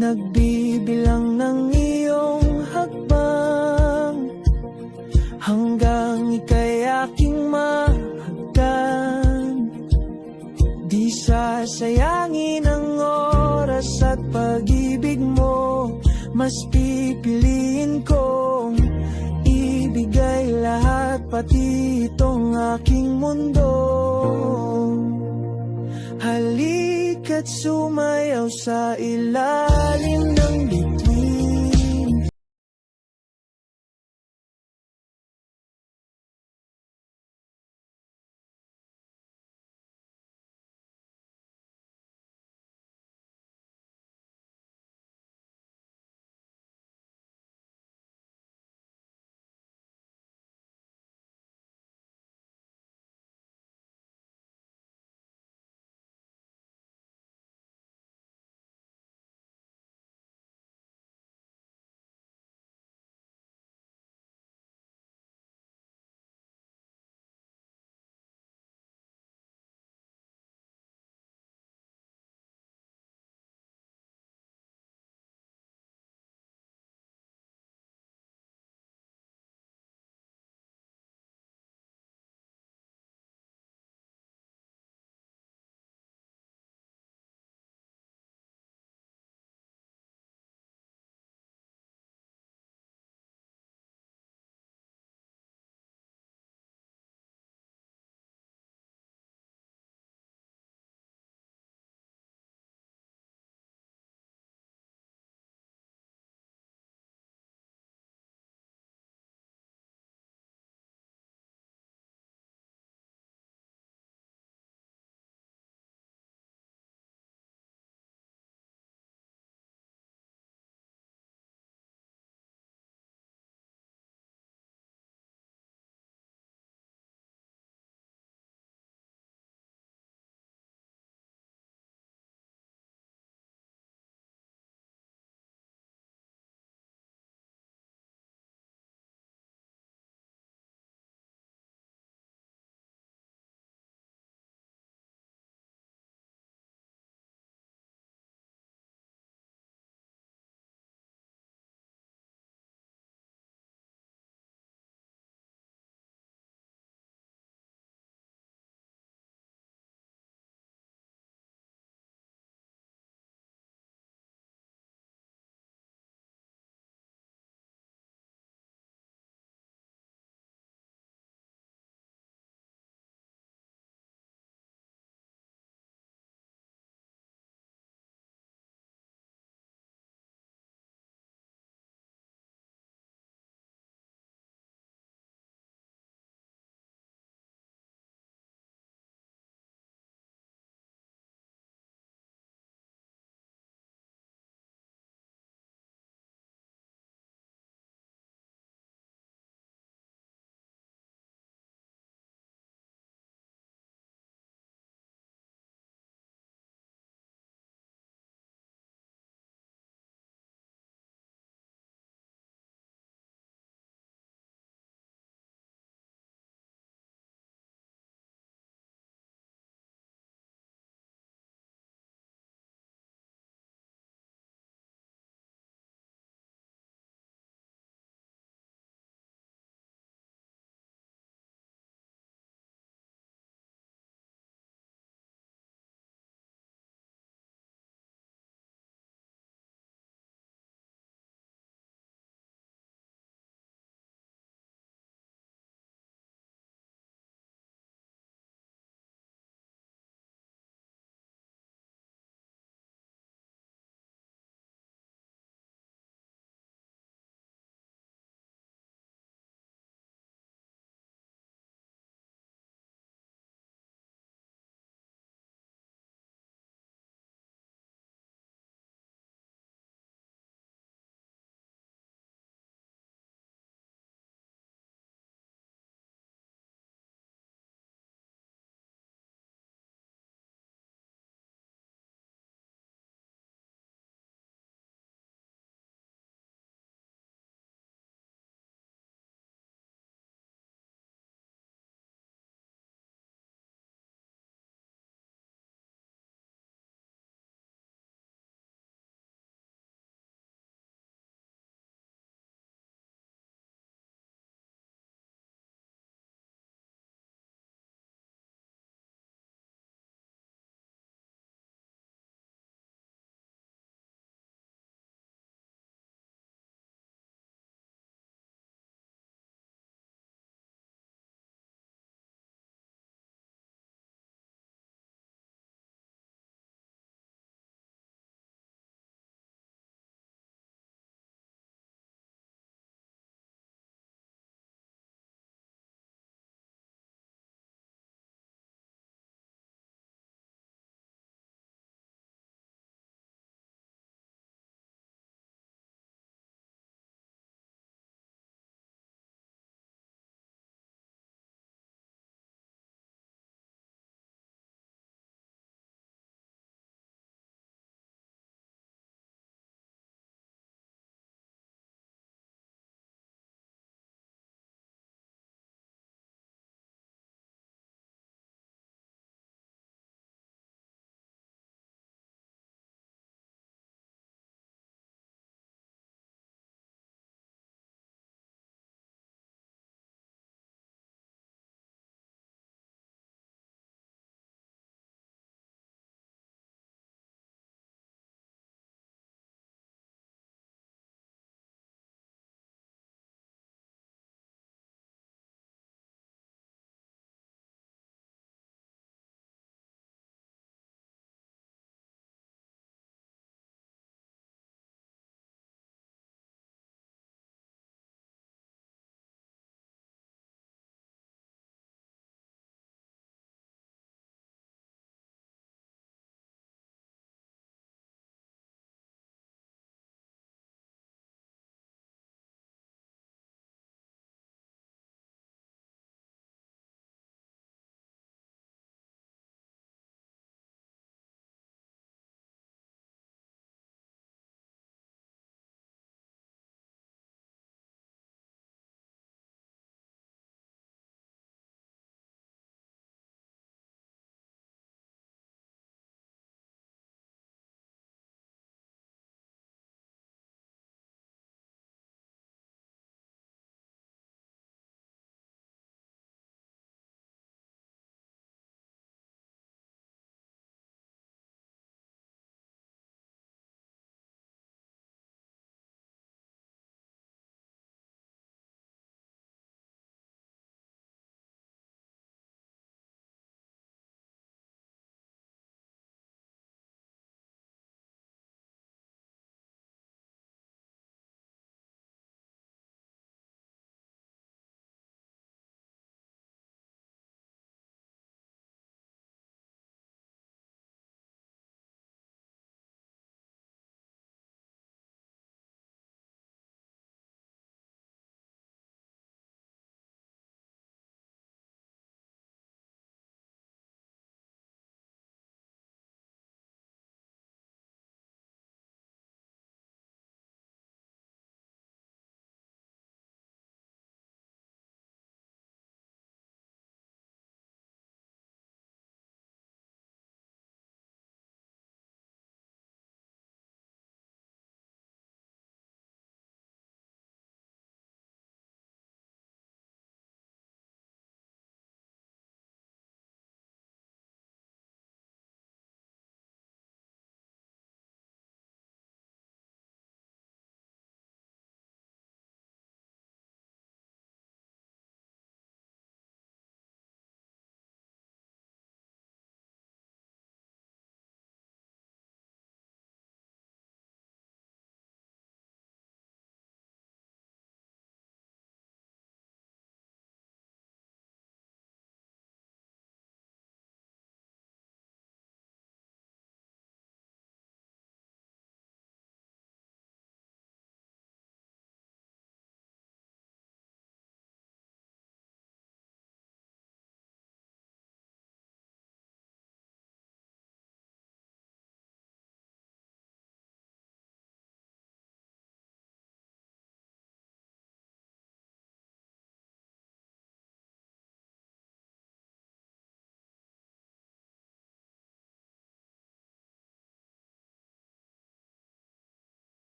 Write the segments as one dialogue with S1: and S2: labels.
S1: nagbibilang ng iyong hakbang, hanggang ika'y aking mahagkan. Di sasayangin ang oras at pag-ibig mo, mas pipiliin kong ibigay lahat, pati itong aking mundo. Halika't sumayaw sa ilalim ng bituin.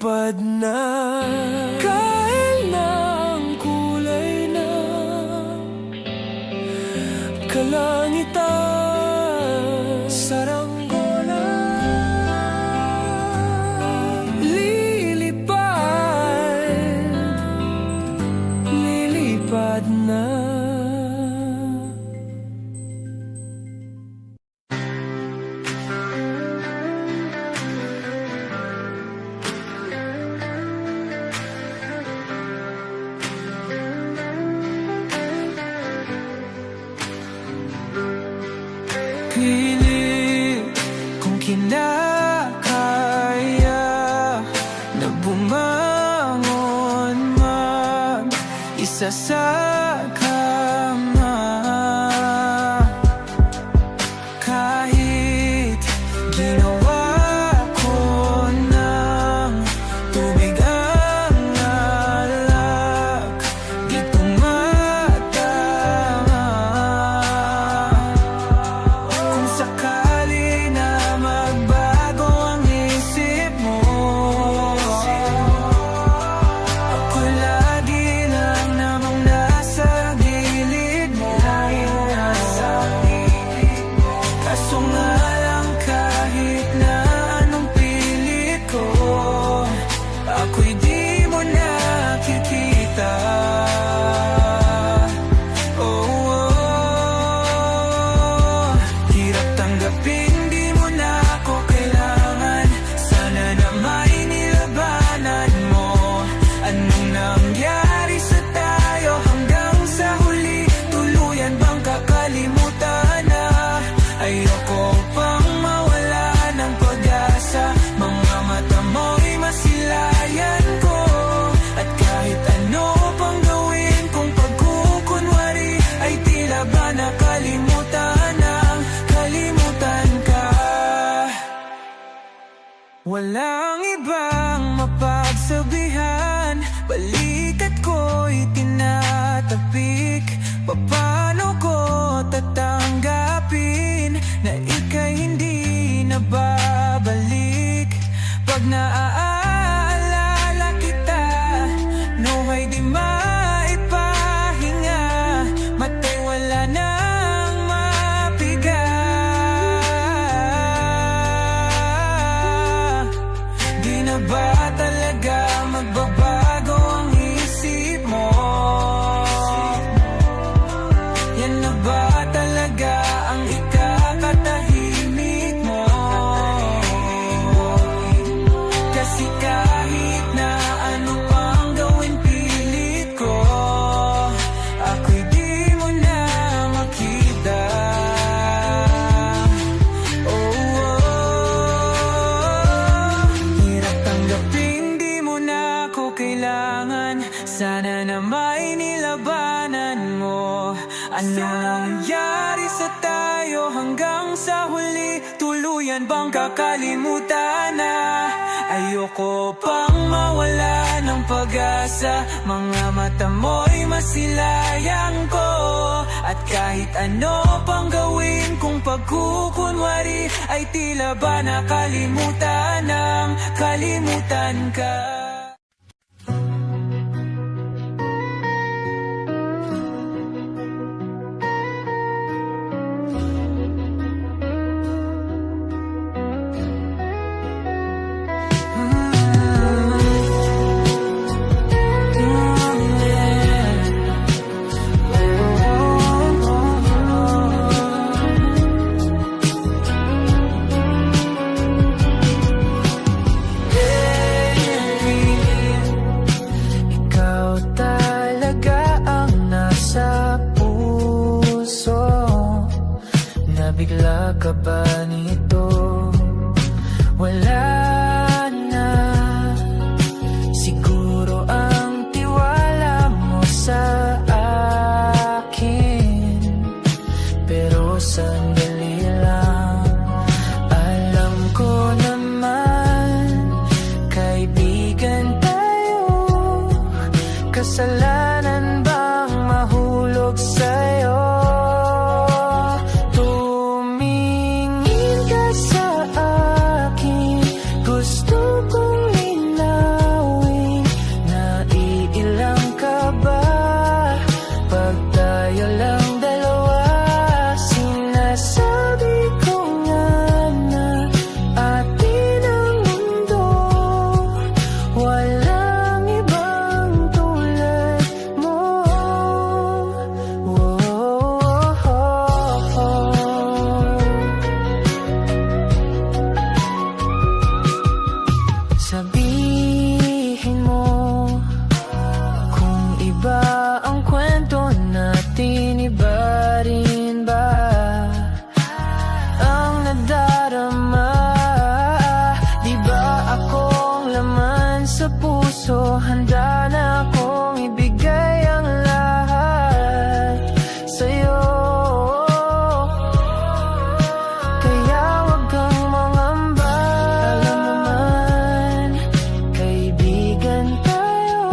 S1: lilipad na. Kahit ng kulay na kalangitan, saranggola lilipad na. Pilit kung kinakaya na bumangon mag-isa sa kama. Kahit ginawa ko ng tubig ang alak, di tumatama. Kung sakali na magbago ang isip mo, ako lagi lang namang nasa gilid mo. Kaso nga lang kahit na anong pilit ko, ako'y di mo nakikita. Hirap tanggapin, di mo na ako kailangan. Sana na may nilabanan mo. Anong nangyari sa tayo hanggang sa huli? Tuluyan bang kakalimutan na? Ayoko pang mawala ng pag-asa. Mga mata mo'y masilayan ko. At kahit ano pang gawin kung pagkukunwari, ay tila ba nakalimutan ang kalimutan ka. Walang ibang mapagsabihan, balikat ko'y tinatapik. Paano ko tatanggapin na ika'y hindi na babalik? Pag naaalala kita, nawa'y di maipahinga. Mata'y wala nang mapiga. Di na ba talaga magbabago ang isip mo? Yan na ba talaga ang ikakatahimik mo? Kasi kahit na ano pang gawin pilit ko, ako'y di mo na makita. Hirap tanggapin, di mo na ako kailangan. Sana na may nilabanan mo. Ano nangyari sa tayo hanggang sa huli? Tuluyan bang kakalimutan na? Ayoko pang mawala ng pag-asa. Mga mata mo'y masilayan ko. At kahit ano pang gawin kung pagkukunwari, ay tila ba nakalimutan ng kalimutan ka. Bigla ka ba nito? Wala na. Siguro ang tiwala mo sa akin, pero sandali lang. Alam ko naman, kaibigan tayo. Kasalanan bang mahulog sa'yo? Gusto kong linawin sa puso, handa na akong ibigay ang lahat sa'yo. Kaya wag kang mangamba, alam naman, kaibigan tayo.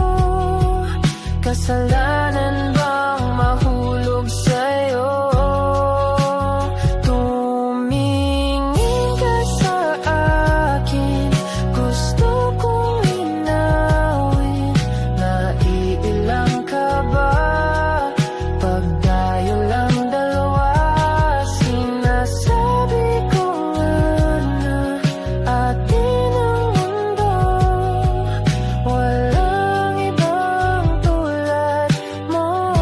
S1: Kasalanan bang mahulog sa'yo? Tumingin ka sa akin, gusto kong linawin. Naiilang ka ba? Pag tayo lang dalawa, sinasabi ko nga na atin ang mundo. Walang ibang tulad mo.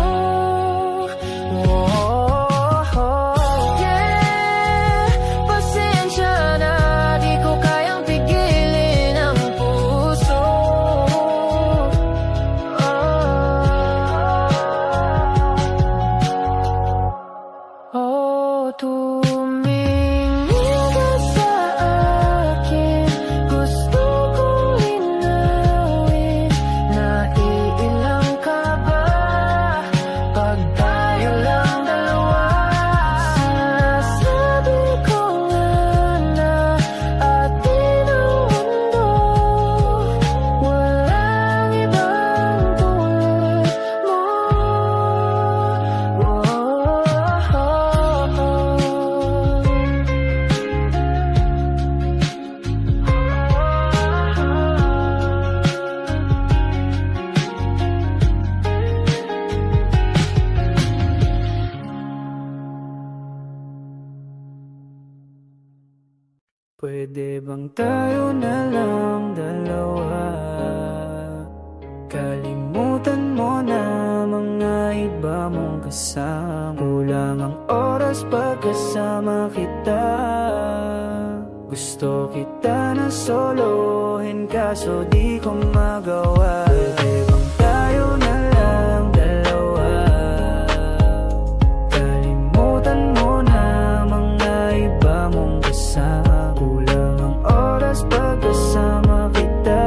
S1: Yeah, pasensya na, di ko kayang pigilin ang puso. Tumingin ka sa akin, gusto kong linawin. Naiilang ka ba? Pag tayo lang dalawa, sinasabi ko nga na atin ang mundo. Walang ibang tulad mo. Pwede bang tayo na lang dalawa? Kalimutan mo na mga iba mong kasama. Kulang ang oras pagkasama kita. Gusto kita na solohin, kaso di ko magawa. Pwede bang tayo na lang dalawa? Kalimutan mo na mga iba mong kasama. Kulang ang oras pagkasama kita.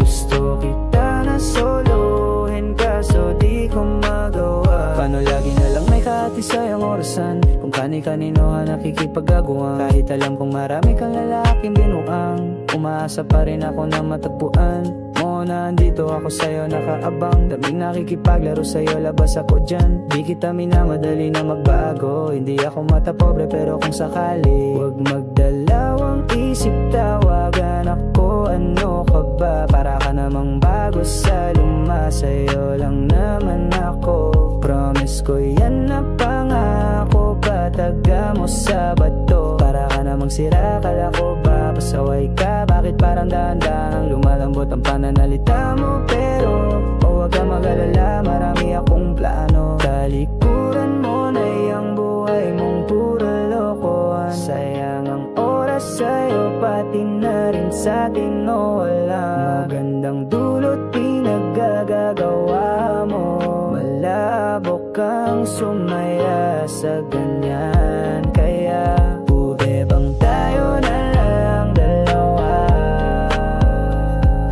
S1: Gusto kita na solohin, kaso di ko magawa. Paano lagi na lang may kahatisay ang orasan? Kung kani-kanino ka nakikipag-aguan. Kahit alam kong marami kang lalaking binuang, umaasa pa rin ako na matagpuan mo na andito ako sa'yo nakaabang. Daming nakikipaglaro sa'yo, labas ako dyan. Di kita minamadali na magbago. Hindi ako matapobre pero kung sakali, huwag magdalawang isip, tawagan ako. Ano ka ba? Para ka namang bago sa luma, sa'yo lang naman ako. Promise ko yan na pangako, pataga mo sa bato. Para ka namang sira, kala ko ba pasaway ka? Bakit parang dahan-dahan lumalambot ang pananalita mo? Pero huwag ka mag-alala, marami akong plano. Talikuran mo na yung buhay mong puro lokohan. Sayang ang oras sa'yo, pati na rin sa'tin o wala. Magandang dulot pinaggagawa mo. Malabo kang sumaya sa ganyan. Kaya pwede bang tayo na lang dalawa?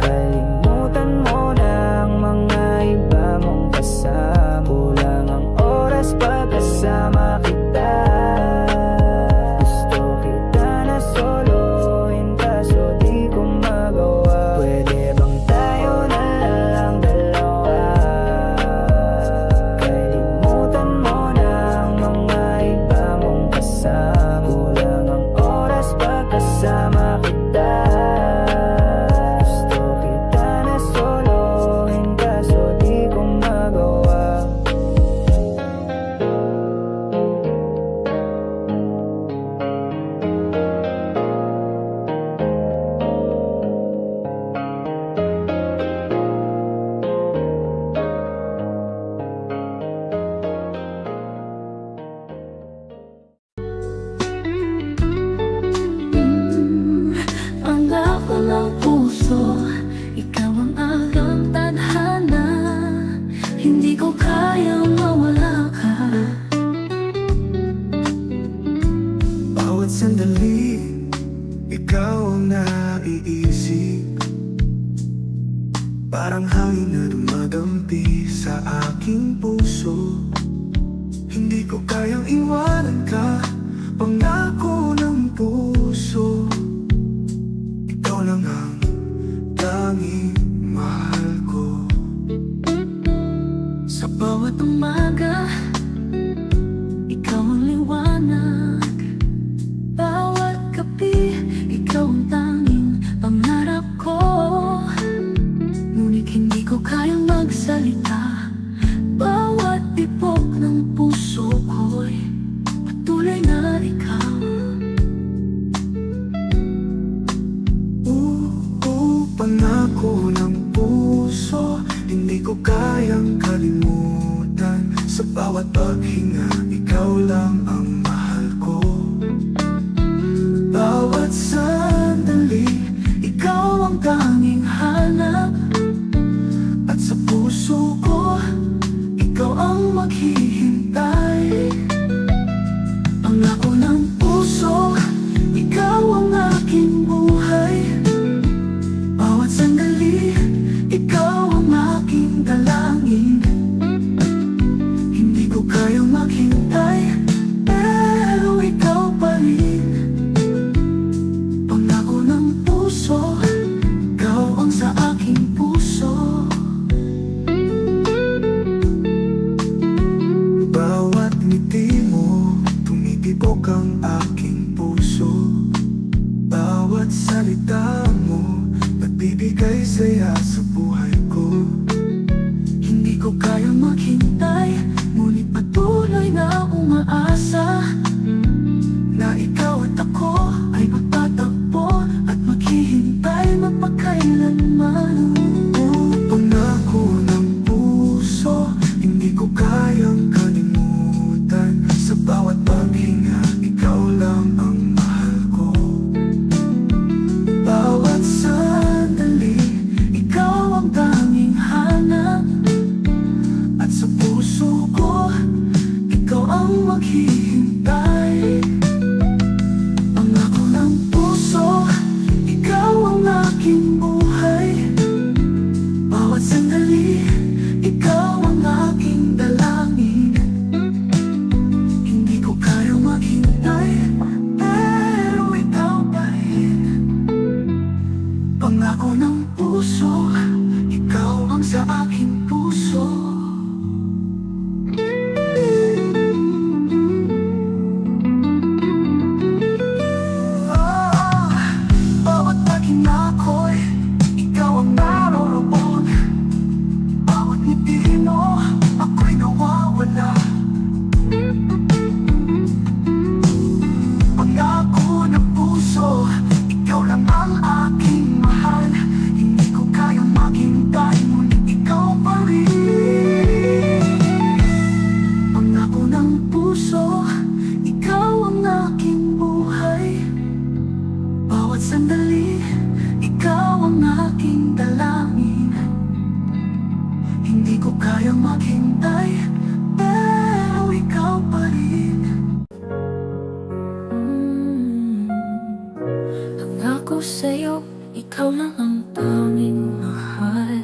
S1: Kalimutan mo na ang mga iba mong kasama. Kulang ang oras pagkasama kita. Gusto kita na solohin, kaso di ko magawa. Pwede bang tayo na lang dalawa? Kalimutan mo na ang mga iba mong kasama.
S2: parang hangin na dumadampi sa aking puso. Hindi ko kayang iwanan ka, pangako ng puso. Ikaw lang ang tanging mahal ko.
S1: Sa bawat umaga, ikaw ang liwanag. Bawat gabi, ikaw ang tanging pangarap ko. Ngunit hindi ko kayang magsalita. Bawat tibok ng puso ko'y patuloy na ikaw.
S2: Pangako ng puso, hindi ko kayang kalimutan. Sa bawat paghinga, ikaw lang ang mahal ko. Bawat sandali, ikaw ang tanging hanap. At sa puso ko, ikaw ang maghihintay. Pangako ng puso, ikaw ang aking buhay. Bawat sandali, ikaw ang aking dalangin. Hindi ko kayang maghintay, pero ikaw pa rin. Pangako ng puso, ikaw ang sa aking puso. Bawat ngiti mo, tumitibok ang aking puso. Bawat salita mo, nagbibigay saya sa buhay ko. Hindi ko kayang maghintay, ngunit patuloy na umaasa na ikaw at ako ay magtatagpo at maghihintay mapagkailanman. Pangako ng puso, hindi ko kayang kalimutan. Sa bawat paghinga, ikaw lang ang mahal ko. Bawat sandali, ikaw ang tanging hanap. At sa puso ko, ikaw ang maghihintay. Pangako ng puso, ikaw ang aking buhay. Bawat sandali, ikaw ang aking dalangin. Hindi ko kayang maghintay, pero ikaw pa rin. Pangako ng puso, ikaw ang sa aking puso. Bawat paghinga ko'y ikaw ang naroroon. Bawat ngiti mo, ako'y nawawala. Pangako ng puso, ikaw lang ang aking mahal. Hindi ko kayang maghintay, ngunit ikaw pa rin. Pangako ng puso, ikaw ang aking buhay. Bawat sandali, ikaw ang aking dalangin. Hindi ko kayang maghintay, pero ikaw pa rin. Pangako sa'yo, ikaw lang ang tanging mahal.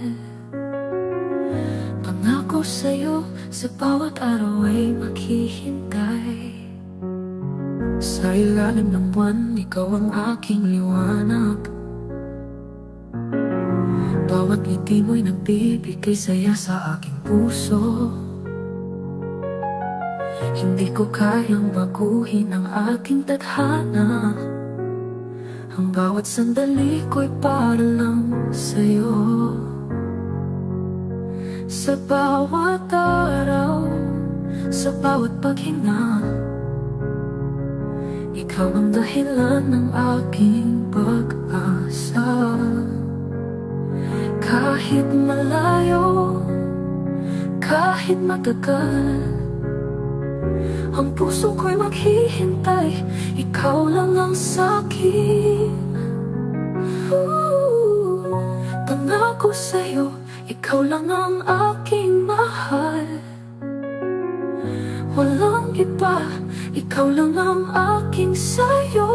S2: Pangako sa'yo, sa bawat araw ay maghihintay. Sa ilalim ng buwan, ikaw ang aking liwanag. Bawat ngiti mo'y nagbibigay saya sa aking puso. Hindi ko kayang baguhin ang aking tadhana. Ang bawat sandali ko'y para lang sa'yo. Sa bawat araw, sa bawat paghinga, ikaw ang dahilan ng aking pag-asa. Kahit malayo, kahit matagal, ang puso ko'y maghihintay. Ikaw lang ang sa'kin. Pangako sa'yo, ikaw lang ang aking mahal. Walang iba, ikaw lang ang aking sa'yo.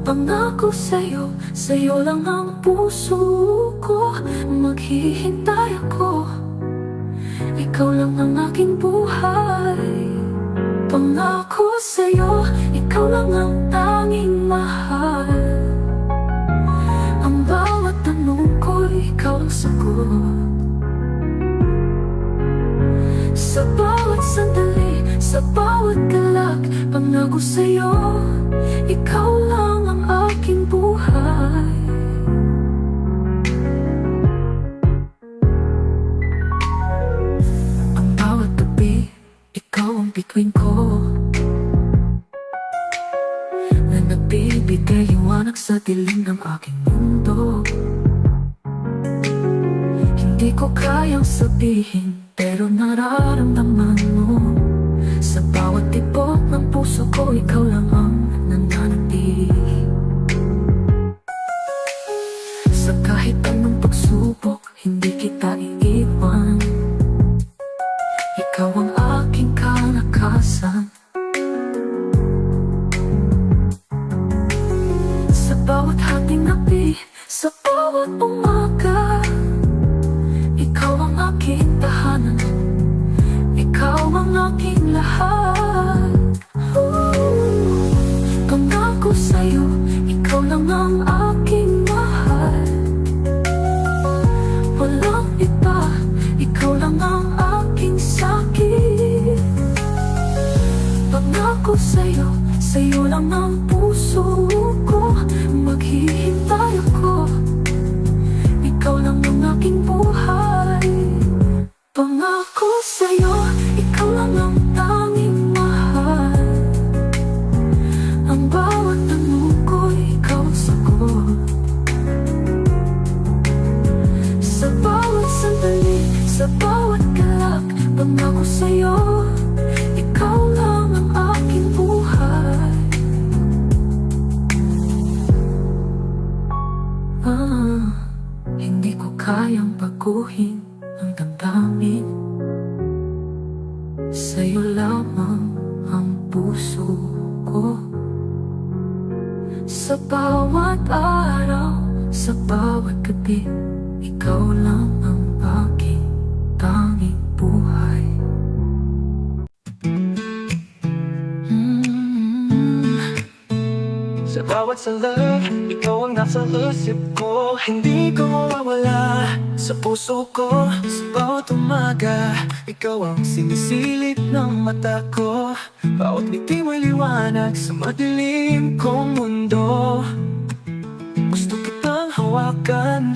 S2: Pangako sa'yo, sa'yo lang ang puso ko. Maghihintay ako, ikaw lang ang aking buhay. Pangako sa'yo, ikaw lang ang tanging mahal. Ang bawat tanong ko, ikaw ang sagot. Sa bawat sandali, sa bawat galak, pangako sa'yo, ikaw lang ang aking buhay. Ang bawat gabi, ikaw ang bituin ko, na nagbibigay liwanag sa dilim ng aking mundo. Hindi ko kayang sabihin, pero nararamdaman mo. Sa bawat tibok ng puso ko, ikaw lang ang nananatili. Sa kahit anong pagsubok, hindi kita iiwan. Ikaw ang aking kalakasan. Sa bawat hating gabi, sa bawat umaga, ikaw ang aking tahanan, ikaw ang aking lahat. Pangako sa'yo, ikaw lang ang aking mahal. Walang iba, ikaw lang ang aking sakit. Pangako sa'yo, sa'yo lang ang puso ko. Maghihintay ako, ikaw lang ang aking buhay. Pangako sa'yo, ikaw lang ang tanging mahal. Ang bawat tanong ko, ikaw ang sagot. Sa bawat sandali, sa bawat galak, pangako sa'yo, ikaw lang ang aking buhay. Hindi ko kayang baguhin ang damdamin. Sa'yo lamang ang puso ko. Sa bawat araw, sa bawat gabi, ikaw lang ang aking tanging buhay.
S1: Sa bawat sala, ikaw ang nasa isip ko. Hindi ko mawawala sa puso ko. Sa bawat umaga, ikaw ang sinisilip ng mata ko. Bawat ngiti mo'y liwanag sa madilim kong mundo. Gusto kitang hawakan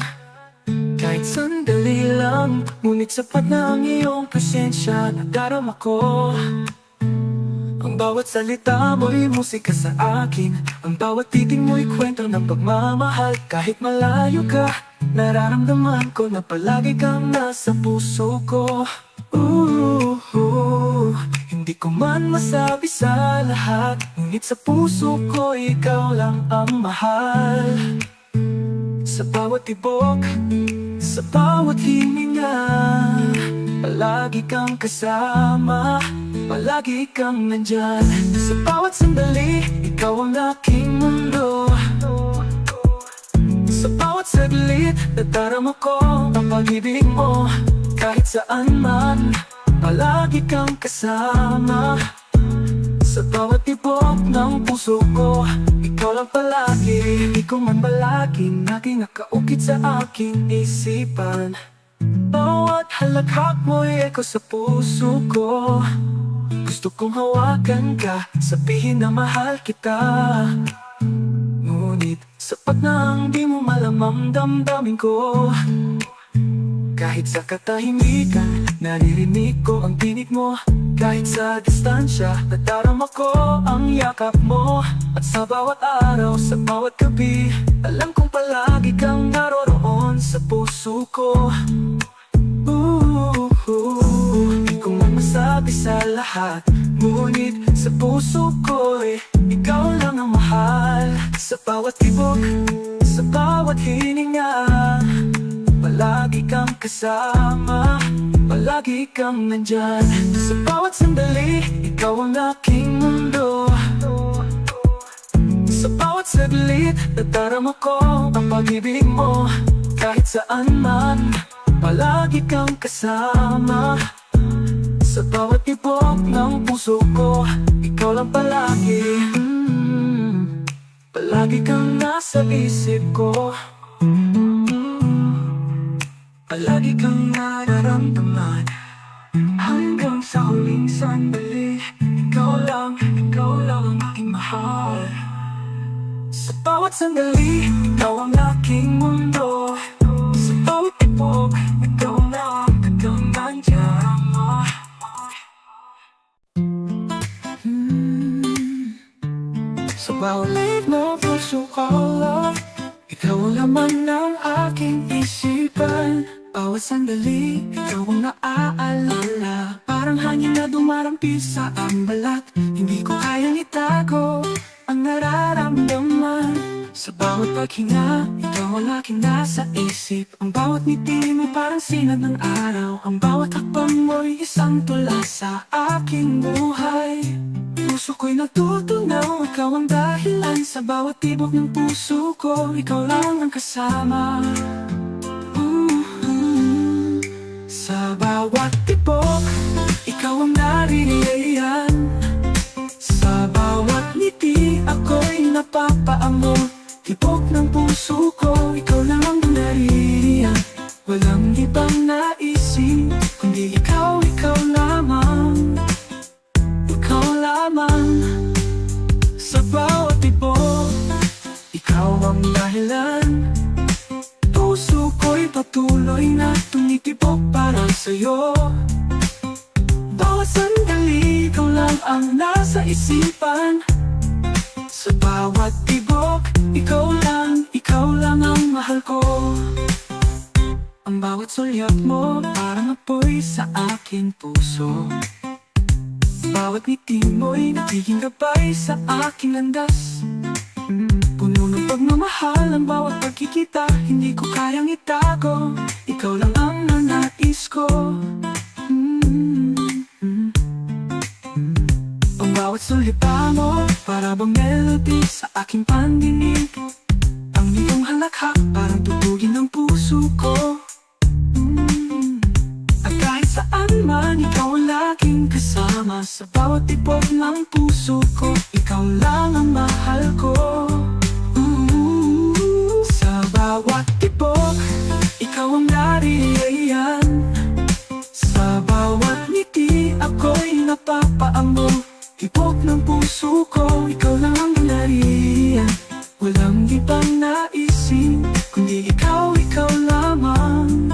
S1: kahit sandali lang, ngunit sapat na ang iyong presensya na darama ko. Ang bawat salita mo'y musika sa akin, ang bawat titig mo'y kwento ng pagmamahal. Kahit malayo ka, nararamdaman ko na palagi kang nasa puso ko. Hindi ko man masabi sa lahat, ngunit sa puso ko ikaw lang ang mahal. Sa bawat tibok, sa bawat hininga, palagi kang kasama, palagi kang nandyan. Sa bawat sandali, ikaw ang aking mundo. Sa bawat saglit, nadarama ko ang pag-ibig mo. Kahit saan man, palagi kang kasama. Sa bawat tibok ng puso ko, ikaw lang palagi. Di ko man balagin, naging nakaukit sa aking isipan. Bawat halakhak mo'y eko sa puso ko. Gusto kong hawakan ka, sabihin na mahal kita. Ngunit sapat na ang di mo malamang damdamin ko. Kahit sa katahimikan, naririnig ko ang tinig mo. Kahit sa distansya, nadarama ko ang yakap mo. At sa bawat araw, sa bawat gabi, alam kong palagi kang naroroon sa puso ko. Di ko man masabi sa lahat, ngunit sa puso ko ikaw lang ang mahal. Sa bawat tibok, sa bawat hininga, palagi kang kasama, palagi kang nandyan. Sa bawat sandali, ikaw ang aking mundo. Sa bawat saglit, nadarama ko ang pag-ibig mo. Kahit saan man, palagi kang kasama. Sa bawat tibok ng puso ko, ikaw lang palagi. Palagi kang nasa isip ko. Palagi kang nararamdaman. Hanggang sa huling sandali, ikaw lang ang aking mahal. Sa bawat sandali, ikaw ang aking mundo. Sa bawat tibok, ikaw na ang tagang nandiyan. Sa bawat liit na puso ko lang, ikaw ang laman ng aking isipan. Bawat sandali, ikaw ang naaalala. Parang hangin na dumarampi sa ang balat. Hindi ko kayang itago ang nararamdaman. Sa bawat paghinga, ikaw ang aking nasa isip. Ang bawat ngiti mo parang sinag ng araw. Ang bawat hakbang mo'y isang tula sa aking buhay. Puso ko'y natutunaw, ikaw ang dahilan. Sa bawat tibok ng puso ko, ikaw lang ang kasama. Sa bawat tibok, ikaw ang naririyan. Sa bawat ngiti, ako'y napapaamor. Tibok ng puso ko, ikaw lang ang naririyan. Walang ibang naisip, kundi ikaw lamang. Ikaw lamang. Sa bawat tibok, ikaw ang dahilan. Puso ko'y patuloy na tumitibok para sa'yo. Bawat sandali, ikaw lang ang nasa isipan. Sa bawat tibok, ikaw lang ang mahal ko. Ang bawat sulyap mo, parang apoy sa aking puso. Bawat ngiti mo'y nagiging gabay sa aking landas. Puno ng pagmamahal ang bawat pagkikita. Hindi ko kayang itago, ikaw lang ang nanais ko. Ang bawat sulita mo, para bang melody sa aking pandinig. Ang iyong halakhak, parang tutugin ng puso ko. At kahit saan man, ikaw ang laging kasama. Sa bawat tibok ng puso ko, ikaw lang ang mahal ko. Sa bawat tibok, ikaw ang naririyan. Sa bawat ngiti, ako'y napapaamor. Tibok ng puso ko, ikaw lang ang naririyan. Walang ibang naisip, kundi ikaw lamang.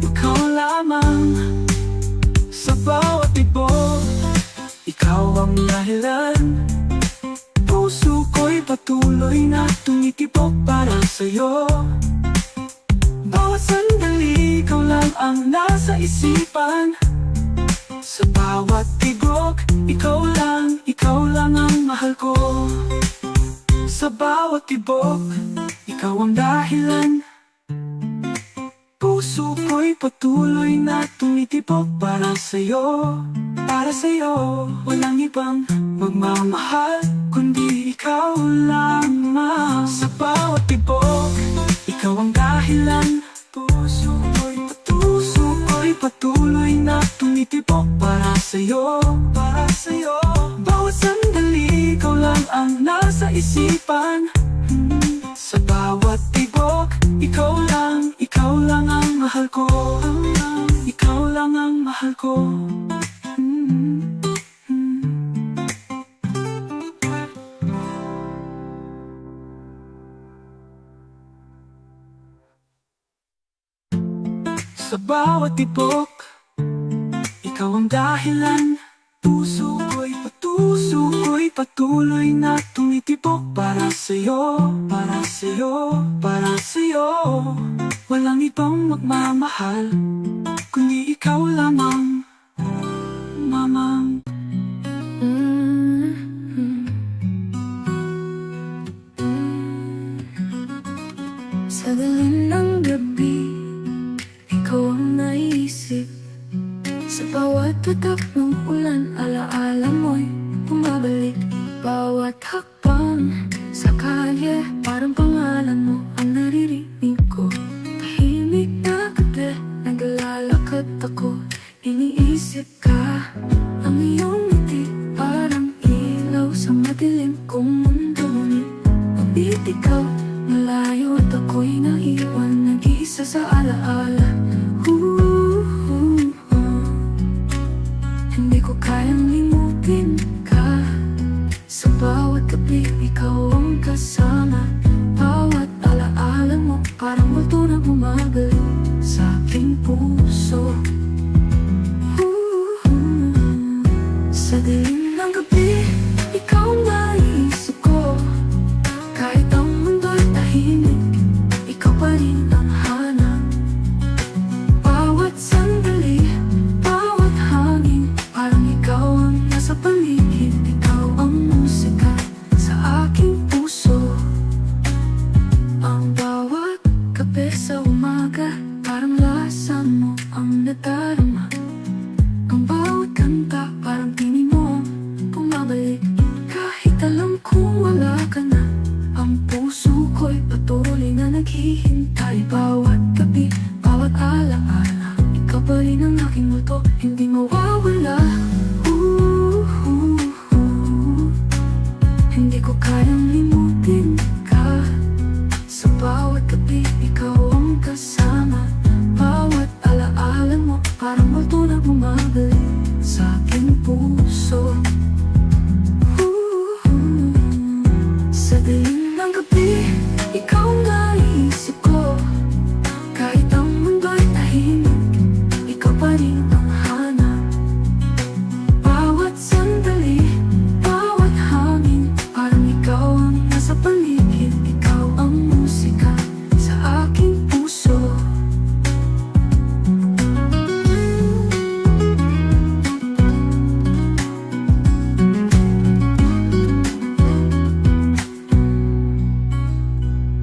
S1: Ikaw lamang. Sa bawat tibok, ikaw ang dahilan. Puso ko'y patuloy na tumitibok para sa'yo. Bawat sandali, ikaw lang ang nasa isipan. Sa bawat tibok, ikaw lang ang mahal ko. Sa bawat tibok, ikaw ang dahilan. Puso ko'y patuloy na tumitibok para sa'yo. Para sa'yo, walang ibang magmamahal, kundi ikaw lamang. Sa bawat tibok, ikaw ang dahilan. Puso ko'y patuloy na tumitibok para sa'yo. Para sa'yo. Bawat sandali, ikaw lang ang nasa isipan. Sa bawat tibok, ikaw lang ang mahal ko. Ikaw lang ang mahal ko. Sa bawat tibok, ikaw ang dahilan. Puso ko'y patuloy na tumitibok para sa'yo. Para sa'yo, para sa'yo. Walang ibang magmamahal, kundi ikaw lamang. Mamang.
S2: Sa dilim ng gabi, ikaw ang naisip. Sa bawat tutak ng ulan, alaala mo'y bumabalik. Bawat hakbang sa Bakit ako'y naiwan nag-iisa sa alaala? Hindi ko kayang limutin ka. Sa bawat gabi, ikaw ang kasama. Bawat alaala mo, parang multo na bumabalik sa aking puso. Sa dilim ng gabi, ikaw ang naiisip ko. Kahit ang mundo'y tahimik, ikaw pa rin ang hanap. Bawat sandali, bawat hangin, parang ikaw ang nasa paligid. Ikaw ang musika sa aking puso. Ang bawat kape sa umaga, parang lasa mo ang nadarama. Ang bawat kanta, parang tinig mo bumabalik. Kahit alam kong wala ka na, ang puso ko'y patuloy na naghihintay. Bawat gabi, bawat alaala, ikaw pa rin ang aking multo, hindi mawawala. Hindi ko kayang limutin ka. Sa bawat gabi, ikaw ang kasama. Bawat alaala mo, parang multo na bumabalik sa aking puso. Sa dilim ng gabi, ikaw ang naiisip ko. Kahit ang mundo'y tahimik, ikaw pa rin ang hanap. Bawat sandali, bawat hangin, parang ikaw ang nasa paligid. Ikaw ang musika sa aking puso.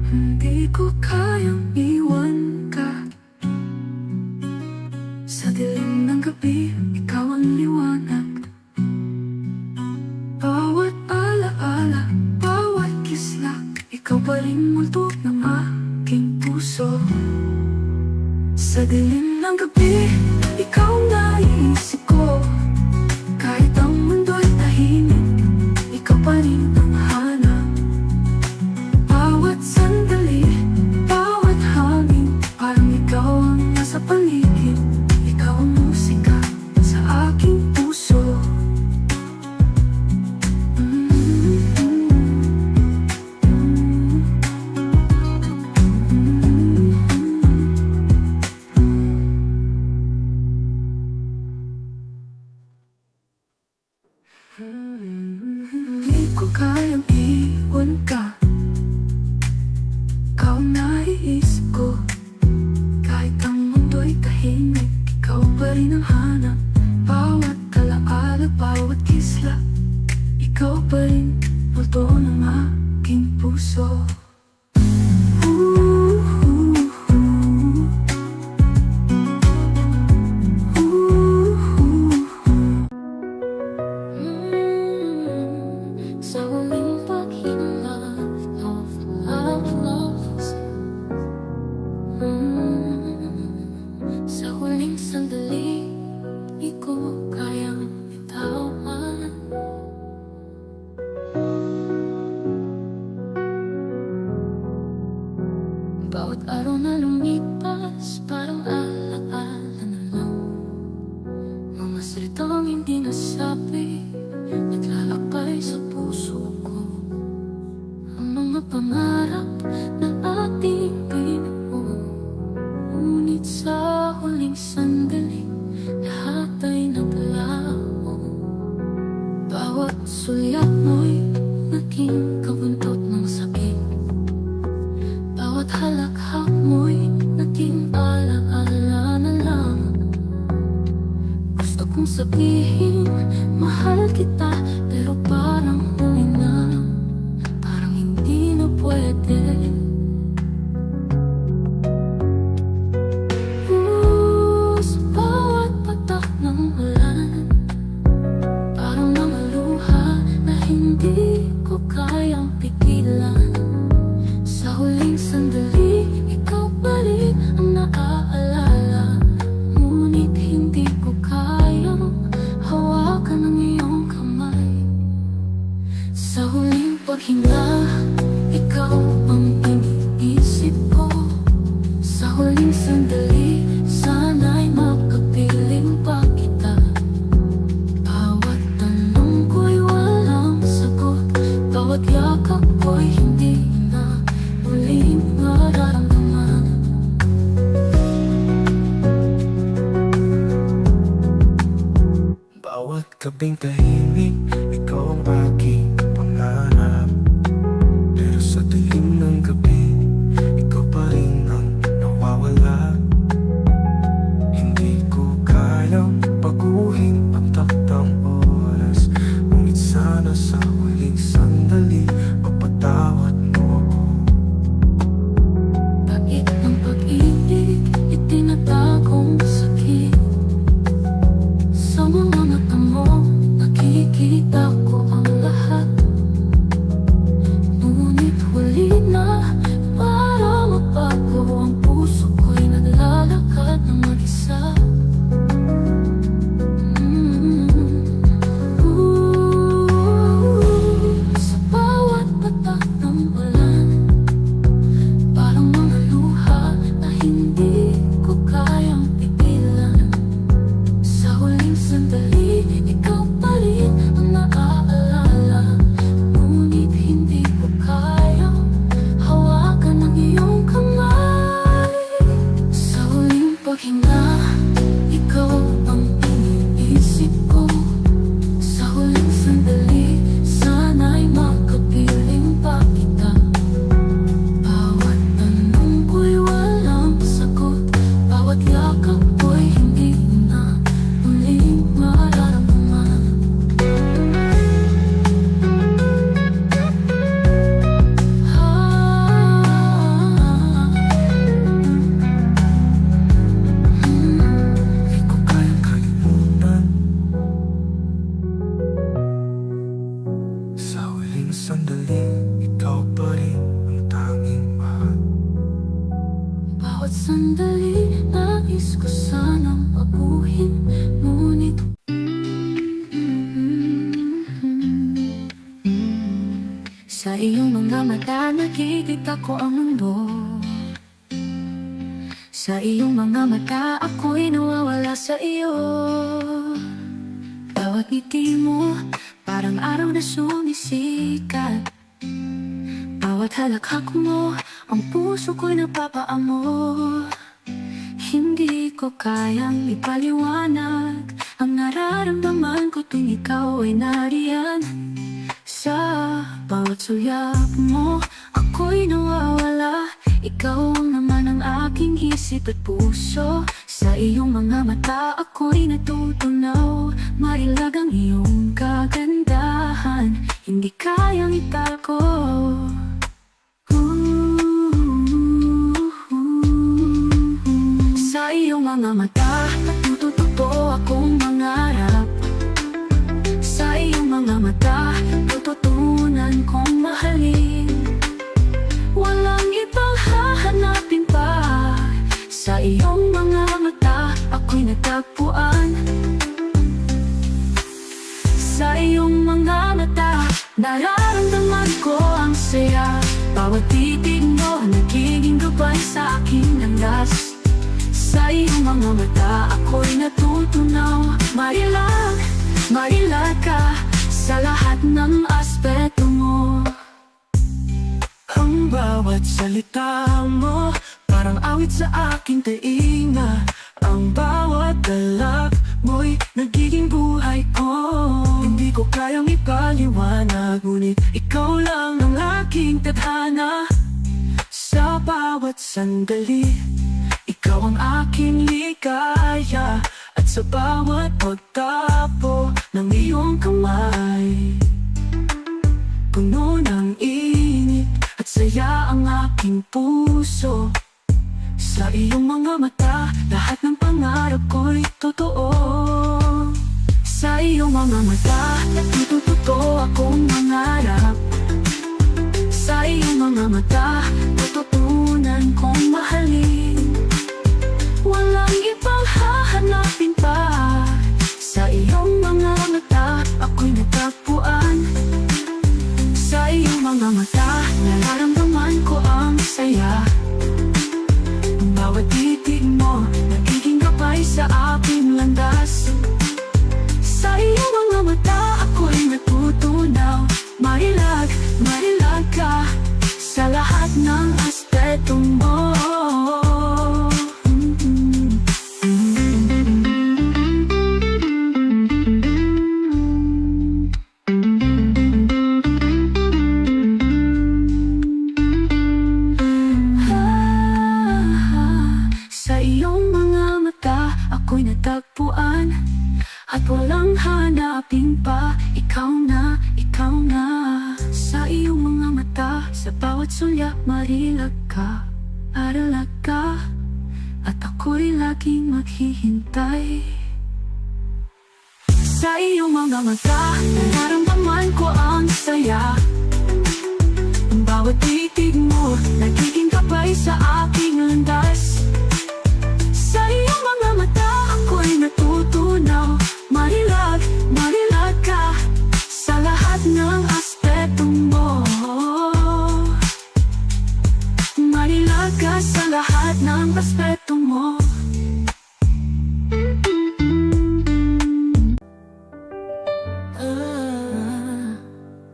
S2: Hindi ko kayang iwan ka. Sa dilim ng gabi, ikaw ang liwanag. Bawat alaala, bawat kislap, ikaw pa rin multo ng aking puso. Sa dilim ng gabi, ikaw ang naiisip ko. Kahit ang mundo'y tahimik, ikaw pa rin ang hanap. Bawat sandali, bawat hangin, parang ikaw ang nasa paligid. Ikaw ang musika sa aking puso. Hindi ko kayang iwan ka. Ikaw ang naiisip ko. Kahit ang mundo'y tahimik, ikaw pa rin ang hanap. Bawat alaala, bawat kislap, ikaw pa rin multo ng aking puso. Sa huling paghinga of loves, sa huling sandali, di ko kayang bitawan. Bawat araw na lumipas, parang alaala na lang. Mga salitang hindi nasabi, naglalakbay sa puso ko. Ang mga pangarap na ating binuo, ngunit sa huling sandali, lahat ay naglaho. Bawat sulyap mo'y naging kabuntot ng sakit. Bawat halakhak mo'y naging alaala na lang. Gusto kong sabihin, mahal kita, pero parang huli na. Parang hindi na pwede. Sa bawat patak ng ulan, parang mga luha na hindi ko kayang pigilan. Sa huling sandali, ikaw pa rin ang naaalala. Ngunit hindi ko kayang hawakan ang iyong kamay.
S1: gabing tahimik, ikaw ang aking pangarap. Pero sa dilim ng gabi, ikaw pa rin ang nawawala. Hindi ko kayang baguhin ang taktang oras, ngunit sana sa huling sandali mapatawad mo ako.
S2: Bakit ang pag-ibig itinatagong sakit? Sa mga mata mo, nakikita ko ang lahat. Ngunit huli na, para mabago ang puso ko'y naglalakad ng mag-isa. Sa bawat patak ng ulan, parang mga luha na hindi ko kayang pigilan. Sa huling sandali, ikaw pa rin ang naaalala. Ngunit hindi ko kayang hawakan ang iyong kamay. Sa huling paghinga, ikaw ang iniisip ko. Sa huling sandali, sana'y makapiling pa kita. Bawat tanong ko'y walang sagot, bawat yakap ko'y hindi na muling mararamdaman.
S1: Di ko kayang kalimutan. Sa huling sandali, ikaw pa rin ang tanging mahal.
S2: Bawat sandali, nais ko sanang baguhin, ngunit sa iyong mga mata, nakikita ko ang mundo. Sa iyong mga mata, ako'y nawawala sa iyo. Bawat ngiti mo, parang araw na sumisikat. Bawat halakhak mo, ang puso ko'y napapaamo. Hindi ko kayang ipaliwanag ang nararamdaman ko tuwing ikaw ay nariyan. Sa bawat sulyap mo, ako'y nawawala. Ikaw ang naman ang aking isip at puso. Sa iyong mga mata, ako'y natutunaw. Marilag ang iyong kagandahan, hindi kayang itago. Sa iyong mga mata, natututo akong mangarap. Sa iyong mga mata, tututunan kong mahalin. Walang ibang hahanapin pa. Sa iyong mga mata, ako'y natagpuan. Sa iyong mga mata, nararamdaman ko ang saya. Bawat titig mo, nagiging gabay sa aking landas. Sa iyong mga mata, ako'y natutunaw. Marilag, marilag ka sa lahat ng aspeto mo.
S1: Ang bawat salita mo, parang awit sa aking tainga. Ang bawat dalak mo'y nagiging buhay ko. Hindi ko kayang ipaliwanag, ngunit ikaw lang ang aking tadhana. Sa bawat sandali, ikaw ang aking ligaya. At sa bawat pagtapo ng iyong kamay, puno ng init at saya ang aking puso. Sa iyong mga mata, lahat ng pangarap ko'y totoo. Sa iyong mga mata, natututo akong mangarap. Sa iyong mga mata, tututunan kong mahalin. Walang ibang hahanapin pa. Sa iyong mga mata, ako'y natagpuan. Sa iyong mga mata, nararamdaman ko ang saya. Bawat titig mo, nagiging gabay sa aking landas. Sa iyong mga mata, ako'y natutunaw. Marilag, marilag ka sa lahat ng aspeto mo.
S2: ko lang hanapin pa. Ikaw na, ikaw na. Sa iyong mga mata, sa bawat sulya marilag ka, aralag ka, at ako'y laging maghihintay. Sa iyong mga mata, nararamdaman ko ang saya. Ang bawat titig mo, nagiging gabay sa aking landas. Sa iyong mga mata, ako'y natutunaw. Marilag, marilag ka sa lahat ng aspeto mo. Marilag ka sa lahat ng aspeto mo.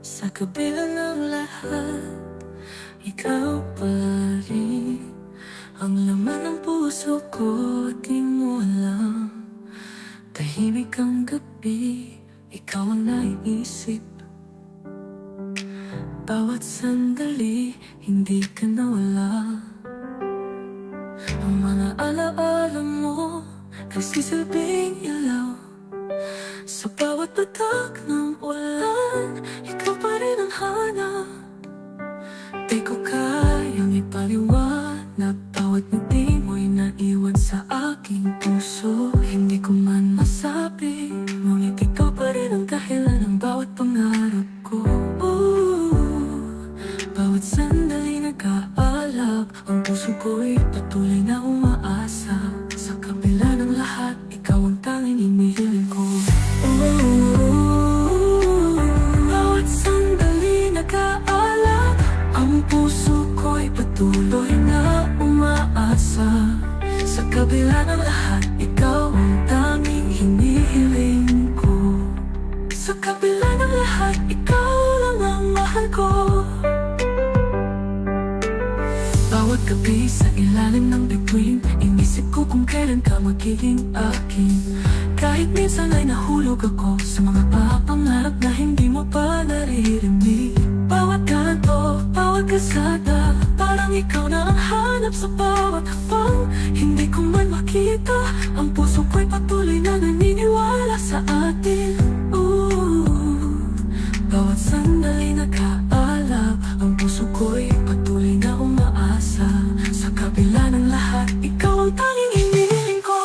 S2: Sa kabila ng lahat, ikaw pa rin ang laman ng puso ko. Di mo alam, tahimik ang gabi, ikaw ang naiisip. Bawat sandali, hindi ka nawala. Ang mga alaala mo, nagsisilbing ilaw. Sa bawat patak ng ulan, ikaw pa rin ang hanap. Di ko kayang ipaliwanag, bawat ngiti mo'y naiwan sa aking puso. Hindi ko man masabi, ngunit ikaw pa rin ang dahilan ng bawat pangarap ko. Bawat sandali nag-aalab, ang puso ko'y patuloy na umaasa. Sa kabila ng lahat, ikaw ang tanging inihiling ko. Bawat sandali nag-aalab, ang puso ko'y patuloy na umaasa. Sa kabila ng lahat, ikaw ang tanging hinihiling ko. Sa kabila ng lahat, ikaw lang ang mahal ko. Bawat gabi sa ilalim ng bituin, inisip ko kung kailan ka magiging akin. Kahit minsan ay nahulog ako sa mga papangarap na hindi mo pa naririnig. Bawat kanto, bawat kasada, parang ikaw na ang hanap sa bawat hakbang. Hindi ko man makita, ang puso ko'y patuloy na naniniwala sa atin. Bawat sandali nag-aalab, ang puso ko'y patuloy na umaasa. Sa kabila ng lahat, ikaw ang tanging hinihiling ko.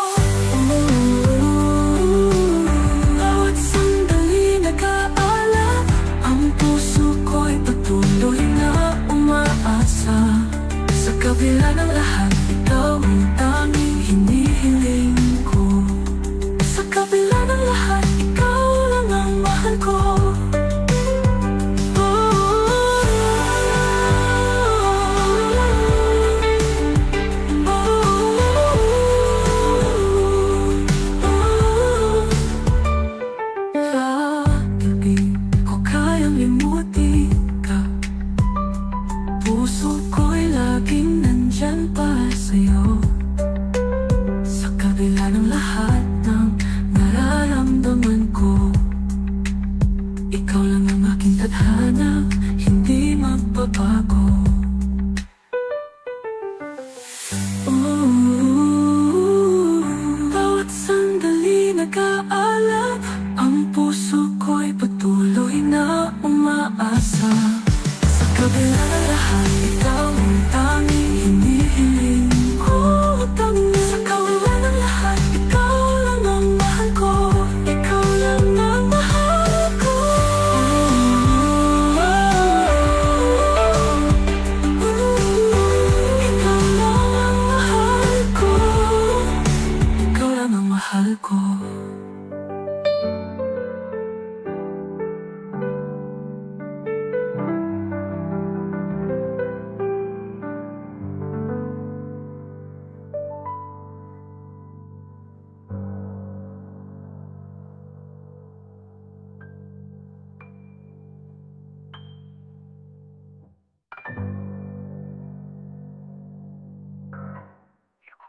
S2: Bawat sandali nag-aalab, ang puso ko'y patuloy na umaasa. Sa kabila ng lahat, ikaw ang tanging hinihiling ko. Sa kabila ng lahat, ikaw lang ang mahal ko. Puso ko'y laging nandyan para sa'yo. Sa kabila ng lahat ng nararamdaman ko, ikaw lang ang aking tadhana, hindi magbabago. Bawat sandali nag-aalab, ang puso ko'y patuloy na umaasa. Sa kabila ng lahat, ikaw ang tanging hinihiling ko. Sa kabila ng lahat, ikaw lang ang mahal ko. Ikaw lang ang mahal ko. Ikaw lang ang mahal ko. Ikaw lang ang mahal ko.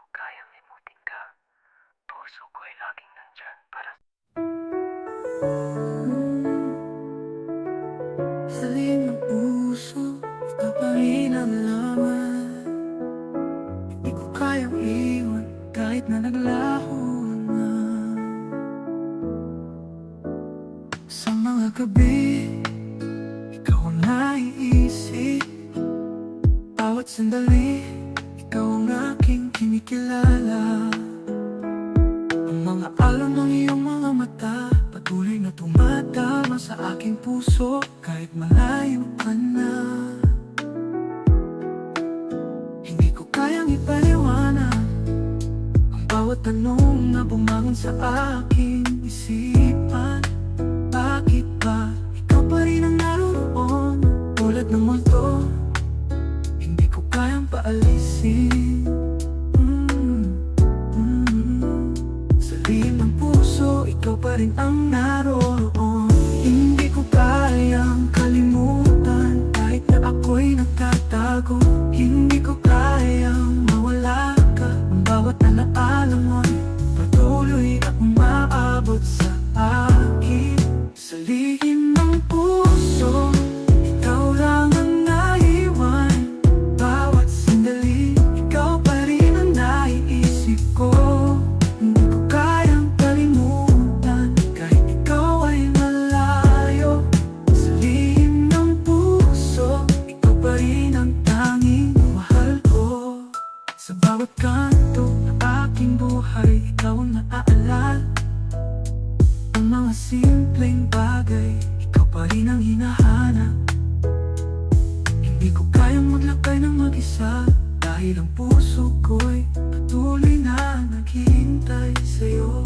S2: Kayang limutin ka, puso ko'y laging nandyan para sa liim ng puso, paparin ang laman. Hindi ko kayang iwan kahit na naglaho na. gabi, ikaw ang naiisip. Bawat sandali, ikaw ang aking kinikilala. Ang mga alon ng iyong mga mata patuloy na tumatama sa aking puso kahit malayo ka na. Hindi ko kayang ipaliwanag ang bawat tanong na bumangon sa aking isipan. Bakit ba ikaw pa rin ang naroon tulad ng multo? Hindi ko kayang paalisin. Sa lihim ng puso, ikaw pa rin ang naroon. Hindi ko kayang kalimutan kahit na ako'y nagtatago. Hindi ko kayang mawala ka. Ang bawat alaala mo'y patuloy na umaabot sa akin. Sa lihim ng puso, ikaw lang ang naiwan. Bawat sandali, ikaw pa rin ang naiisip ko. Hindi ko kayang kalimutan kahit ikaw ay malayo. Sa lihim ng puso, ikaw pa rin ang tanging mahal ko. Sa bawat kanto ng aking buhay, ikaw ang naaalala. Ang mga simpleng bagay, ikaw pa rin ang hinahanap. Hindi ko kayang maglakay ng mag-isa dahil ang puso ko'y patuloy na naghihintay sa'yo.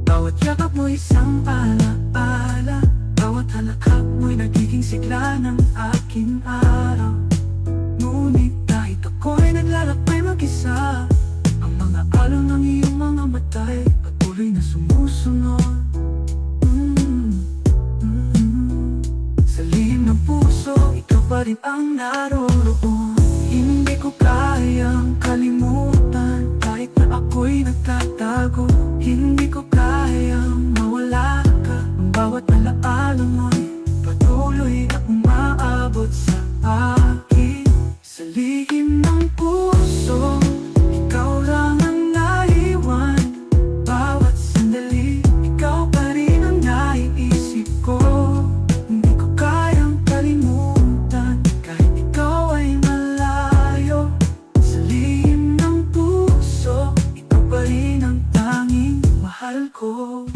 S2: Bawat yakap mo isang alaala, bawat halakap mo'y nagiging sigla ng aking araw. Ngunit kahit ako'y naglalakbay mag-isa, ang mga alon ng iyong mga mata'y patuloy na sumusunod. Sa lihim ng puso, ikaw pa rin ang naroon. Hindi ko kayang kalimutan kahit na ako'y nagtatago. Hindi ko kayang mawala ka. Ang bawat alaala mo'y patuloy na umaabot sa akin. Sa lihim ng puso, ikaw lang ang naiwan. Bawat sandali, ikaw pa rin ang naiisip ko. Hindi ko kayang kalimutan kahit ikaw ay malayo. Sa lihim ng puso, ikaw pa rin ang tanging mahal ko.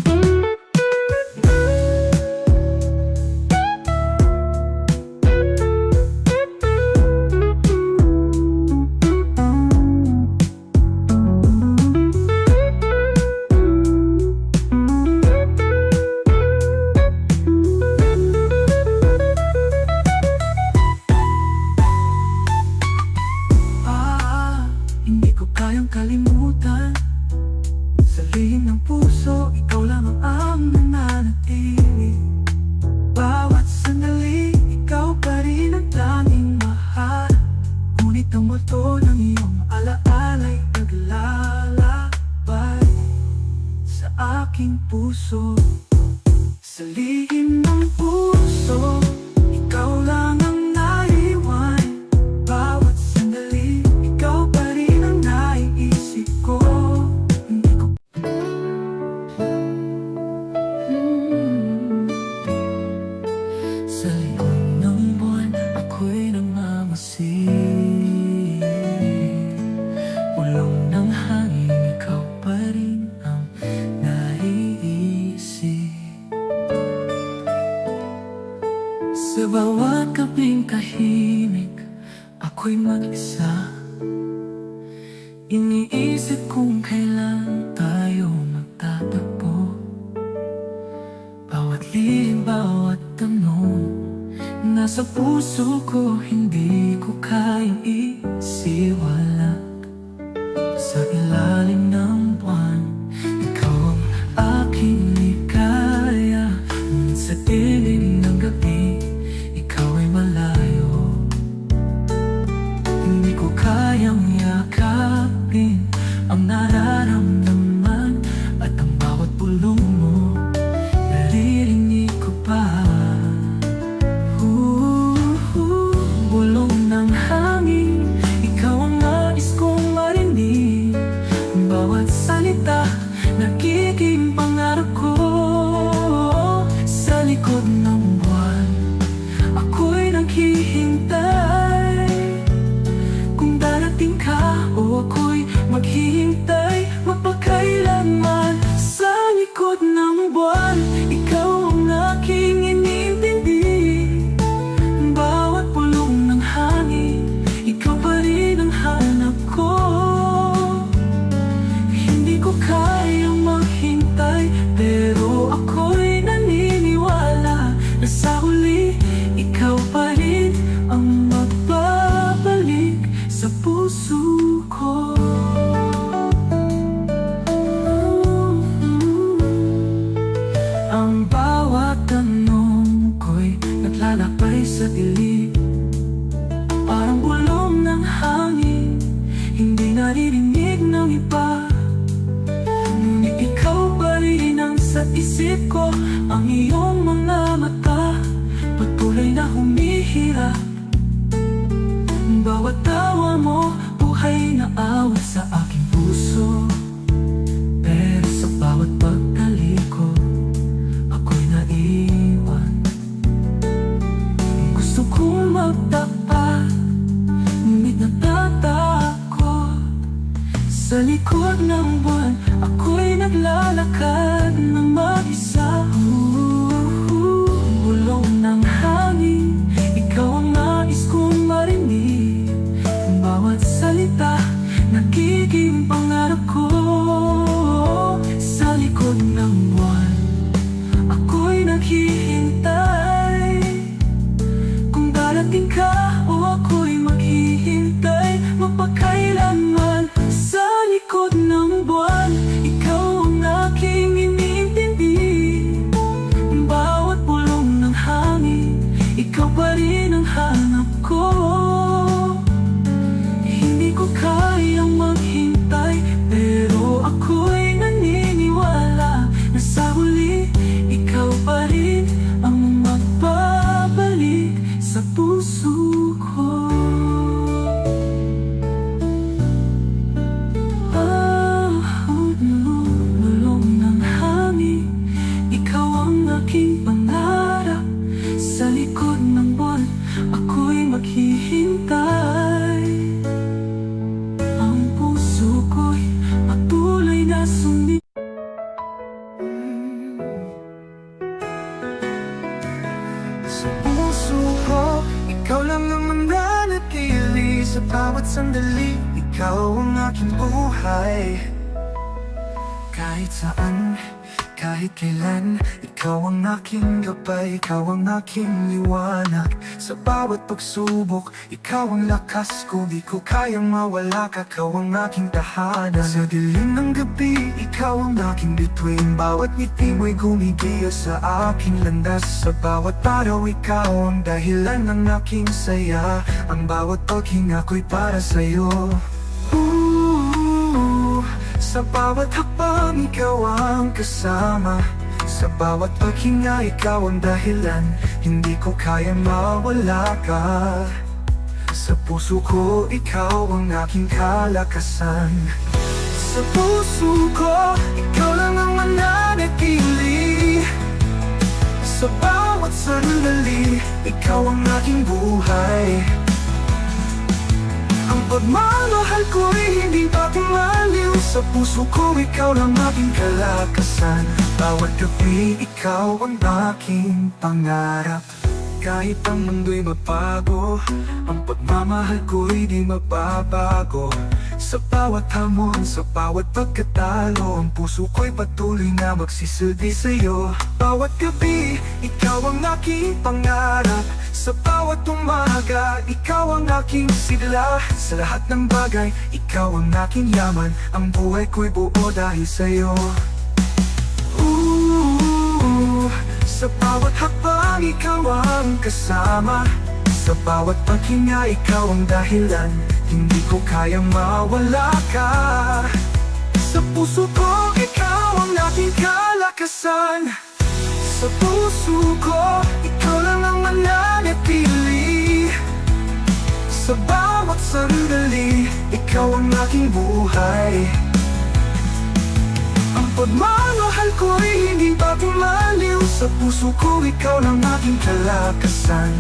S2: Hindi ko kayang kalimutan. Sa lihim ng puso, ikaw lang ang nananatili. Bawat sandali, ikaw pa rin ang tanging mahal. Ngunit ang multo ng iyong alaala'y naglalakbay sa aking puso. Sa lihim ng puso, ikaw lang ang naiwan. Bawat sandali, ikaw pa rin ang naiisip ko. Hindi ko Sa likod ng buwan, ako'y nangangasi. Ulong ng hangin, ikaw pa rin ang naiisip. Sa bawat gabing tahimik, ako'y mag-isa. Iniisip kung kailan tayo magtatagpo. Bawat lihim, bawat tanong nasa puso ko, hindi ko kayang isiwalat. Sa ilalim ng buwan, ikaw ang aking ligaya. Ngunit sa dilim ng gabi, ikaw ay malayo. Hindi ko kayang yakapin ang nararamdaman at ang bawat bulong mo, naririnig ko pa. Bulong ng hangin, ikaw ang nais kong marinig. Bawat salita, nagiging pangarap ko. Sa likod ng buwan, ako'y naglalakad ng mag-isa. Bulong ng hangin, ikaw ang nais kong marinig. Bawat salita, nagiging pangarap ko. Sa likod ng buwan, ako'y naghihintay. Kung darating ka o ako'y maghihintay, mapakailanman. Sa likod ng buwan, ikaw ang aking inintindi. Bawat bulong ng hangin, ikaw pa rin ang hanap ko. Hindi ko kayang maghintay, pero ako'y naniniwala na sa huli, ikaw pa rin ang magbabalik sa puso ko. Bulong ng hangin, ikaw ang aking pangarap. Sa likod ng buwan, ako'y maghihintay. Ang puso ko'y patuloy na sumibig. Sa puso ko, ikaw lang ang mananatili. Sa bawat sandali, ikaw ang aking buhay. Kahit saan, kahit kailan, ikaw ang aking gabay, ikaw ang aking liwanag. Sa bawat pagsubok, ikaw ang lakas ko. Di ko kayang mawala ka, ikaw ang aking tahanan. Sa dilim ng gabi, ikaw ang aking bituin. Bawat ngiti mo'y gumigiya sa aking landas. Sa bawat araw, ikaw ang dahilan ng aking saya. Ang bawat paghinga ko'y para sa'yo. Sa bawat hakbang, ikaw ang kasama. Sa bawat paghinga, ikaw ang dahilan. Hindi ko kaya mawala ka. Sa puso ko, ikaw ang aking kalakasan. Sa puso ko, ikaw lang ang mananatili. Sa bawat sandali, ikaw ang aking buhay. Ang pagmamahal ko'y hindi patimaliw. Sa puso ko, ikaw lang aking kalakasan. Bawat gabi, ikaw ang aking pangarap. Kahit ang mundo'y magbago, ang pagmamahal ko'y di magbabago. Sa bawat hamon, sa bawat pagkatalo, ang puso ko'y patuloy na magsisilbi sa'yo. Bawat gabi, ikaw ang aking pangarap. Sa bawat umaga, ikaw ang aking sigla. Sa lahat ng bagay, ikaw ang aking yaman. Ang buhay ko'y buo dahil sa'yo. Sa bawat hakbang, ikaw ang kasama. Sa bawat paghinga, ikaw ang dahilan. Hindi ko kayang mawala ka. Sa puso ko, ikaw ang aking kalakasan. Sa puso ko, ikaw lang ang mananatili. Sa bawat sandali, ikaw ang aking buhay. Ang pagmamahal ko'y hindi patimaliw. Sa puso ko, ikaw lang aking kalakasan.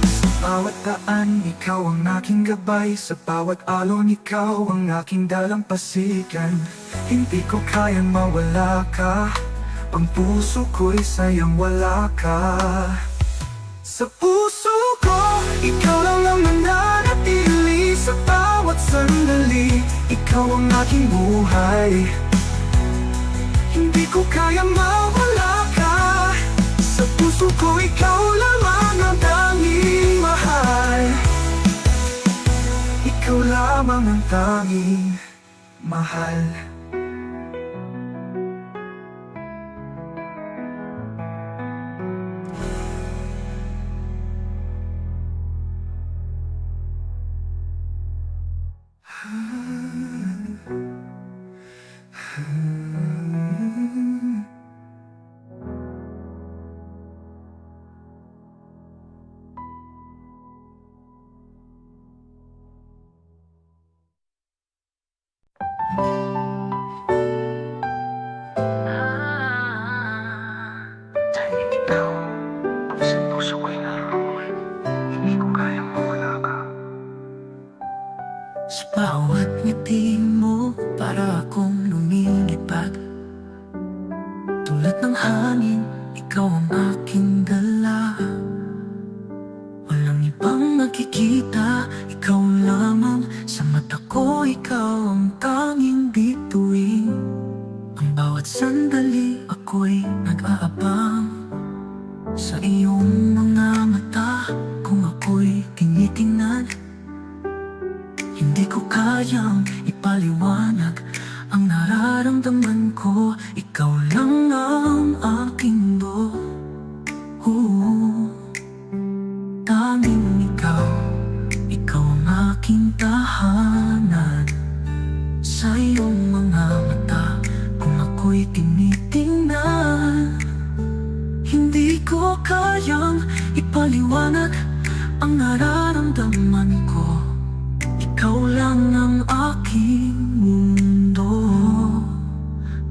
S2: Sa bawat daan, ikaw ang aking gabay. Sa bawat alon, ikaw ang aking dalampasigan. Hindi ko kayang mawala ka. Ang puso ko'y sayang wala ka. Sa puso ko, ikaw lang ang mananatili. Sa bawat sandali, ikaw ang aking buhay. Hindi ko kayang mawala ka. Sa puso ko, ikaw lamang ang tanging mahal. Ikaw lamang ang tanging mahal. para akong lumilipad. Tulad ng hangin, ikaw ang aking dala. Walang ibang nakikita, ikaw lamang. Sa mata ko, ikaw ang tanging bituin. Ang bawat sandali, ako'y nag-aabang sa iyong mga mata. Kung ako'y tinitingnan, hindi ko kayang ipaliwanag ang nararamdaman ko. Ikaw lang ang aking buo. Tanging ikaw, ikaw ang aking tahanan. Sa iyong mga mata, kung ako'y tinitingnan, hindi ko kayang ipaliwanag ang nararamdaman ko. Ikaw lang ang aking mundo.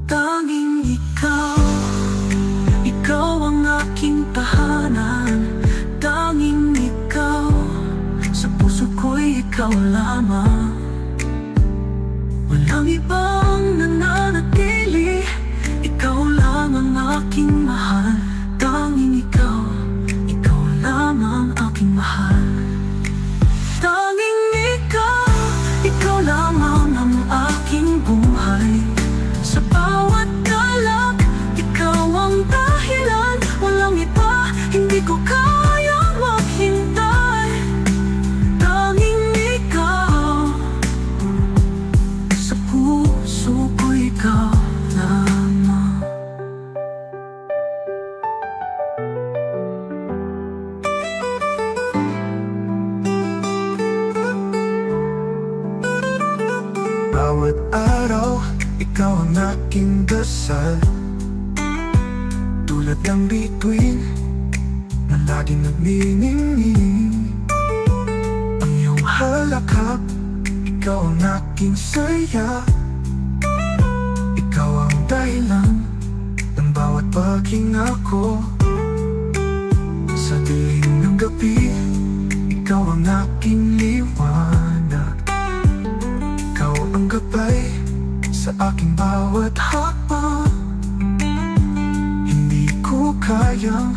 S2: Tanging ikaw, ikaw ang aking tahanan. Tanging ikaw, sa puso ko'y ikaw lamang. Walang ibang nananatili, ikaw lang ang aking mahal. Tanging ikaw, ikaw lamang aking mahal. Tanging ikaw, ikaw lamang ang aking buhay. Sa bawat galak, ikaw ang dahilan. Walang iba, hindi ko kayang maghintay. Tanging ikaw, sa puso ko ikaw lamang.
S3: Bawat araw, ikaw ang aking dasal. Tulad ng bituin na laging nagniningning. Ang iyong halakhak, ikaw ang aking saya. Ikaw ang dahilan ng bawat paghinga ko. Sa dilim ng gabi, ikaw ang aking liwanag. Ikaw ang gabay sa aking bawat hakbang. Hindi ko kayang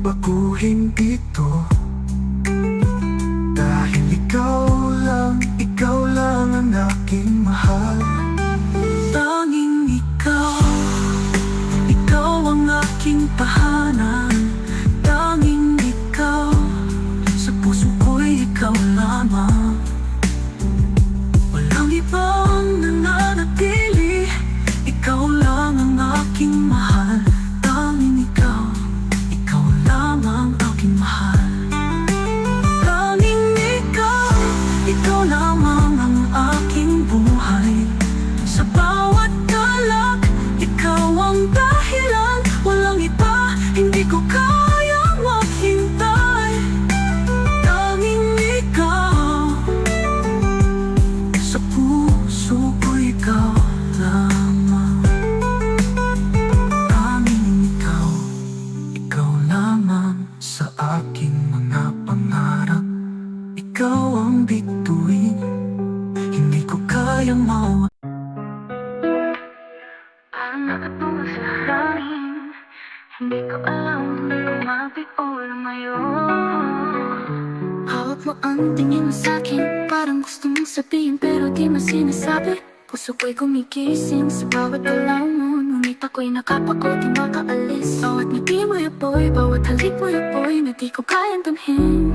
S3: baguhin ito, dahil ikaw lang ang aking mahal.
S2: Tanging ikaw, ikaw ang aking tahanan. Tanging ikaw, sa puso ko'y ikaw lamang. Walang ibang nananatili, ikaw lang ang aking mahal. Tanging ikaw, ikaw lamang aking mahal. Tanging ikaw, ikaw lamang ang aking buhay. Sa bawat galak, ikaw ang dahilan. Walang iba, hindi ko kayang maghintay. Tanging ikaw, sa puso ko ikaw lamang. Tanging ikaw, ikaw lamang sa aking mga pangarap. Ikaw ang bituin, hindi ko kayang mawala. Parang nakatungo sa hangin, hindi ko alam kung lumapit o lumayo. Hawak mo ang tingin mo sa'kin, parang gusto mong sabihin pero di mo sinasabi. Puso ko'y gumigising sa bawat galaw mo, ngunit ako'y nakapako, di makaalis. Bawat ngiti mo'y apoy, bawat halik mo'y apoy, na di ko kayang damhin.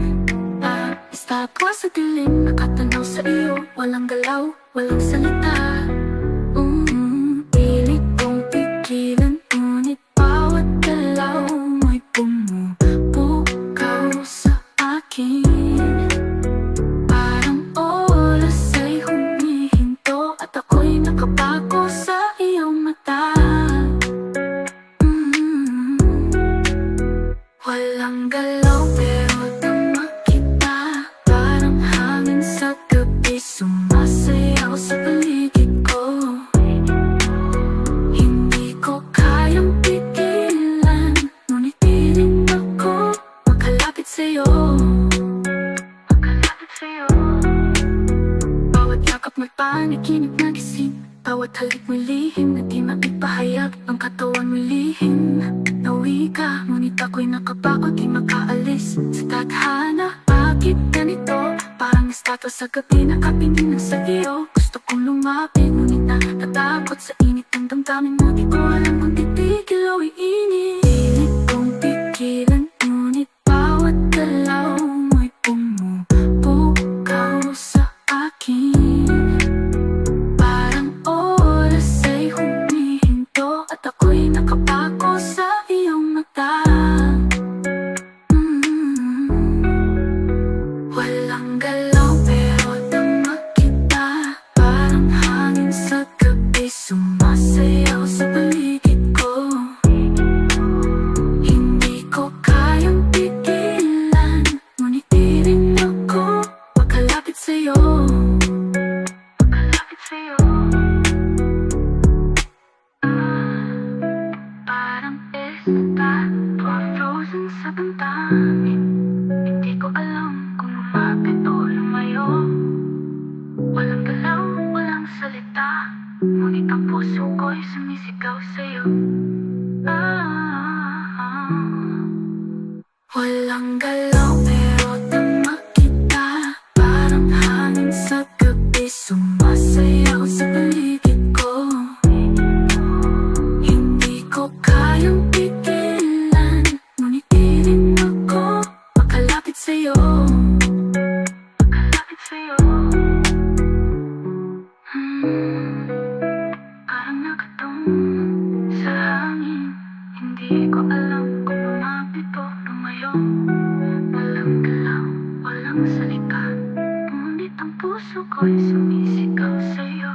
S2: Estaba sa dilim, nakatanaw sa iyo, walang galaw, walang salita. Pilit kong pigilan, ngunit bawat galaw mo'y pumupukaw sa akin. Parang oras ay humihinto at ako'y nakapako sa iyong mata. Walang galaw pero tama kita, parang hangin sa gabi sumasayaw sa paligid ko. Hindi ko kayang pigilan, ngunit di rin ako makalapit sa'yo. Bawat yakap mo'y panaginip na gising, Bawat halik mo'y lihim na di maipahayag. Ang katawan mo'y lihim. Nauwi ka, ngunit ako'y nakabako, di makaalis sa tadhana. Bakit ganito? Parang estatua sa gabi, nakatingin sa iyo. Gusto kong lumapit, ngunit natatakot sa init ng damdamin mo. Di ko alam kung titigil o iinit. Pilit kong pigilan, ngunit bawat galaw mo'y pumupukaw sa akin. Parang oras ay humihinto at ako'y nakapako sa iyong mata. Walang galaw pero dama kita. Parang hangin sa gabi, sumasayaw sa paligid ko. Hindi ko kayang pigilan, ngunit di rin ako makalapit sa'yo. Makalapit sa'yo. Parang estatua frozen sa damdamin. Hindi ko alam kung lumapit o lumayo. Walang galaw, walang salita, ngunit ang puso ko'y sumisigaw sa'yo. Walang galaw pero dama kita. Parang hangin sa gabi, sumasayaw sa paligid ko. Hindi ko kayang pigilan, ngunit di rin ako makalapit sa'yo. Makalapit sa'yo. Parang nakatong sa hangin. Hindi ko alam kung lumapit o lumayo. Walang galaw, walang salita, ngunit ang puso ko'y sumisigaw sa'yo.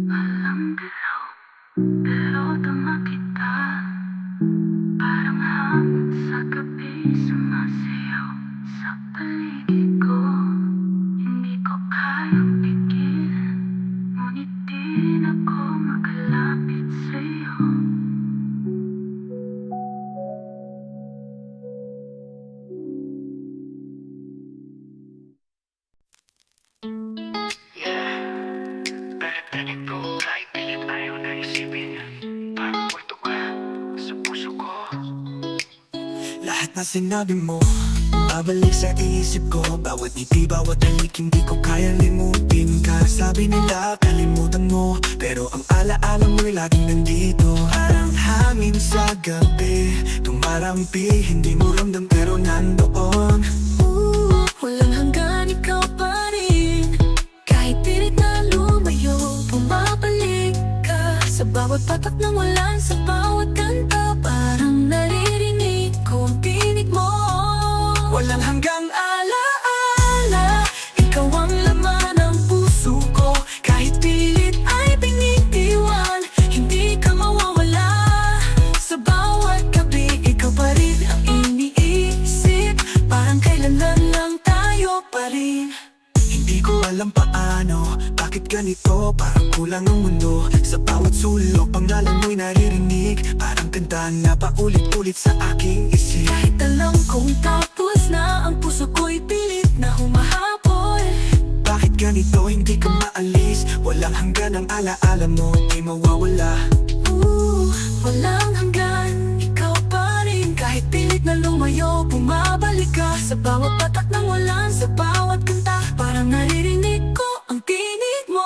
S2: Walang galaw, pero dama kita. Parang hangin sa gabi, sumasayaw sa paligid ko. Hindi ko kayang pigilan, ngunit di rin ako makalapit sa'yo.
S3: Ganito, kahit pilit ayaw na isipin. Parang multo ka sa puso ko. Lahat na sinabi mo, babalik sa isip ko. Bawat ngiti, bawat halik, hindi ko kaya limutin ka. Sabi nila, kalimutan mo, pero ang alaala mo'y laging nandito. Parang hangin sa gabi, tumarampi, hindi mo ramdam pero nandoon.
S2: Walang hanggan, ikaw pa rin. Kahit pilit na lumayo, bumabalik ka. Sa bawat patak ng ulan, sa bawat kanta, parang naririnig ko ang tinig mo.
S3: Walang hanggang alaala, ikaw ang laman ng puso ko. Kahit pilit ay binitiwan, hindi ka mawawala.
S2: Sa bawat gabi, ikaw pa rin ang iniisip. Parang kailanlan lang tayo pa rin.
S3: Hindi ko alam paano, bakit ganito, parang kulang ang mundo. Sa bawat sulok, pangalan mo'y naririnig. Parang kanta na paulit-ulit sa aking isip.
S2: Kahit alam kong tapos na, ang puso ko'y pilit na humahabol.
S3: Bakit ganito, hindi ka maalis? Walang hanggan ang alaala mo, di mawawala.
S2: Walang hanggan, ikaw pa rin. Kahit pilit na lumayo, bumabalik ka. Sa bawat patak ng ulan, sa bawat kanta, parang naririnig ko ang tinig mo.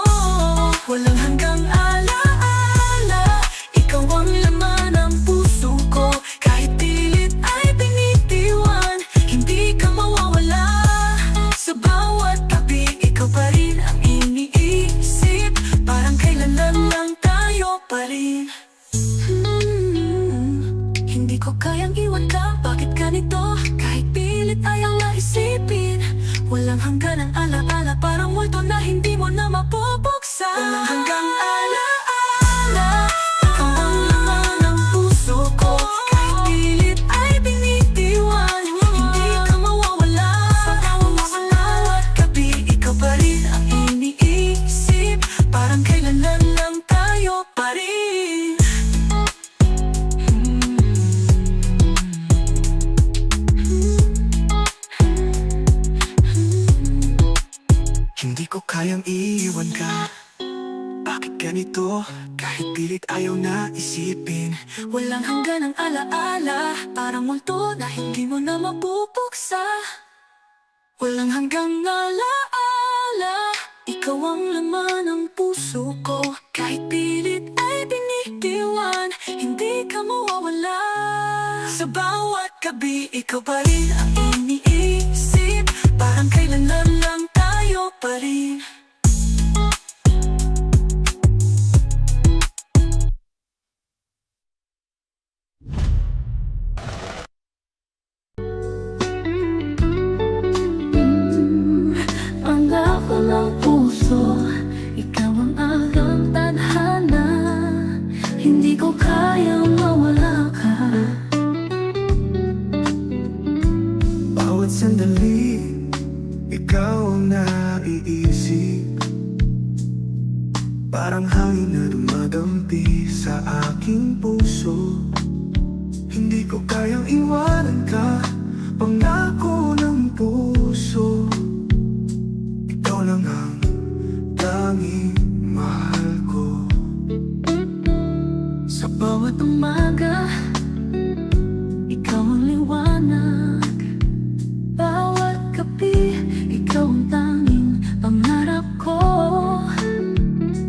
S2: Walang hanggang alaala, ikaw ang laman ng puso ko. Kahit pilit ay binitiwan, hindi ka mawawala. Sa bawat tabi, ikaw pa rin ang iniisip. Parang kailanlan lang tayo pa rin. Hindi ko kayang iwan ka, bakit ganito? Kahit pilit ayaw na isipin. Walang hanggan ang alaala, parang multo
S3: ganito, kahit pilit ayaw na isipin.
S2: Walang hanggan ang alaala, parang multo na hindi mo na mapupuksa. Walang hanggang alaala, ikaw ang laman ng puso ko. Kahit pilit ay binitiwan, hindi ka mawawala. Sa bawat gabi, ikaw pa rin ang iniisip. Parang kailanman lang tayo pa rin. Pangako ng puso, ikaw ang agang tadhana. Hindi ko kayang mawala ka.
S3: Bawat sandali, ikaw ang naiisip. Parang hangin na dumadampi sa aking puso. Hindi ko kayang iwanan ka, pangako ng puso. Ikaw lang ang tanging mahal ko.
S2: Sa bawat umaga, ikaw ang liwanag. Bawat gabi, ikaw ang tanging pangarap ko.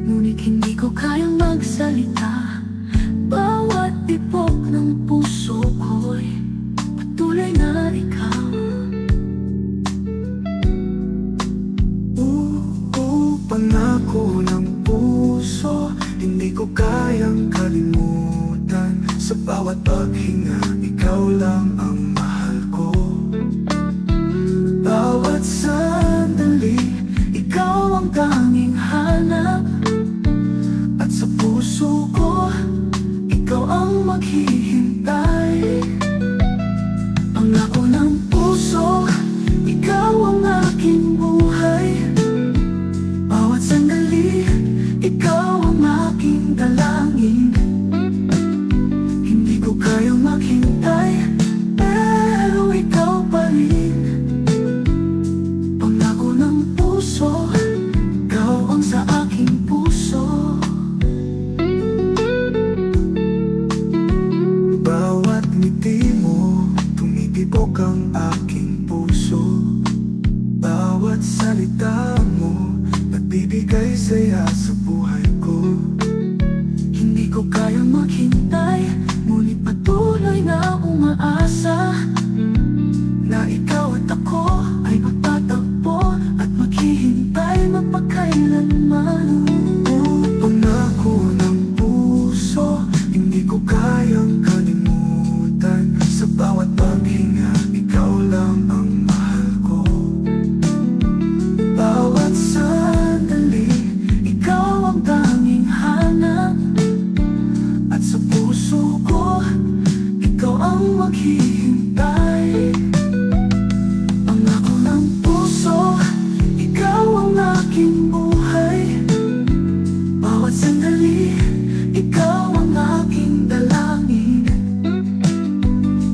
S2: Ngunit hindi ko kayang magsalita. Bawat tibok ng puso ko'y patuloy na ikaw.
S3: Pangako ng puso, hindi ko kayang kalimutan. Sa bawat paghinga, ikaw lang ang mahal ko. Bawat sandali, ikaw ang tanging hanap. At sa puso ko, ikaw ang maghihintay. Pangako ng puso, ikaw ang aking buhay. Bawat sandali, ikaw ang aking dalangin. Hindi ko kayang maghintay, pero ikaw pa rin. Pangako ng puso, ikaw ang sa aking puso. Bawat ngiti mo, tumitibok ang aking puso. Bawat salita mo, nagbibigay saya sa buhay ko.
S2: Hindi ko kayang maghintay, ngunit patuloy na umaasa na ikaw at ako ay magtatagpo at maghihintay mapagkailanman.
S3: Pangako ng puso, hindi ko kayang kalimutan. Sa bawat paghinga, ikaw lang ang mahal ko. Bawat sandali, ikaw ang tanging hanap. At sa puso ko, ikaw ang maghihintay. Pangako ng puso, ikaw ang aking buhay. Bawat sandali, ikaw ang aking dalangin.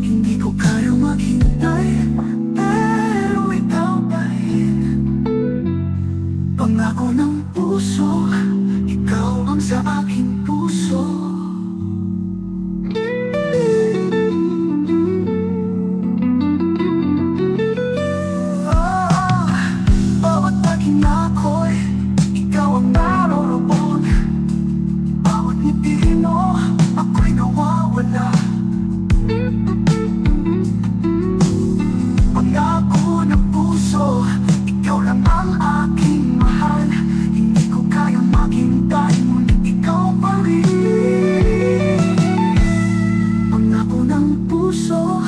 S3: Hindi ko kayang maghintay, pero ikaw pa rin. Pangako ng puso, ikaw ang sa aking puso. Bawat paghinga ko'y ikaw ang naroroon. Bawat ngiti mo, ako'y nawawala. Pangako ng puso, ikaw lang ang aking mahal. Hindi ko kayang maghintay, ngunit ikaw pa rin. Pangako ng puso,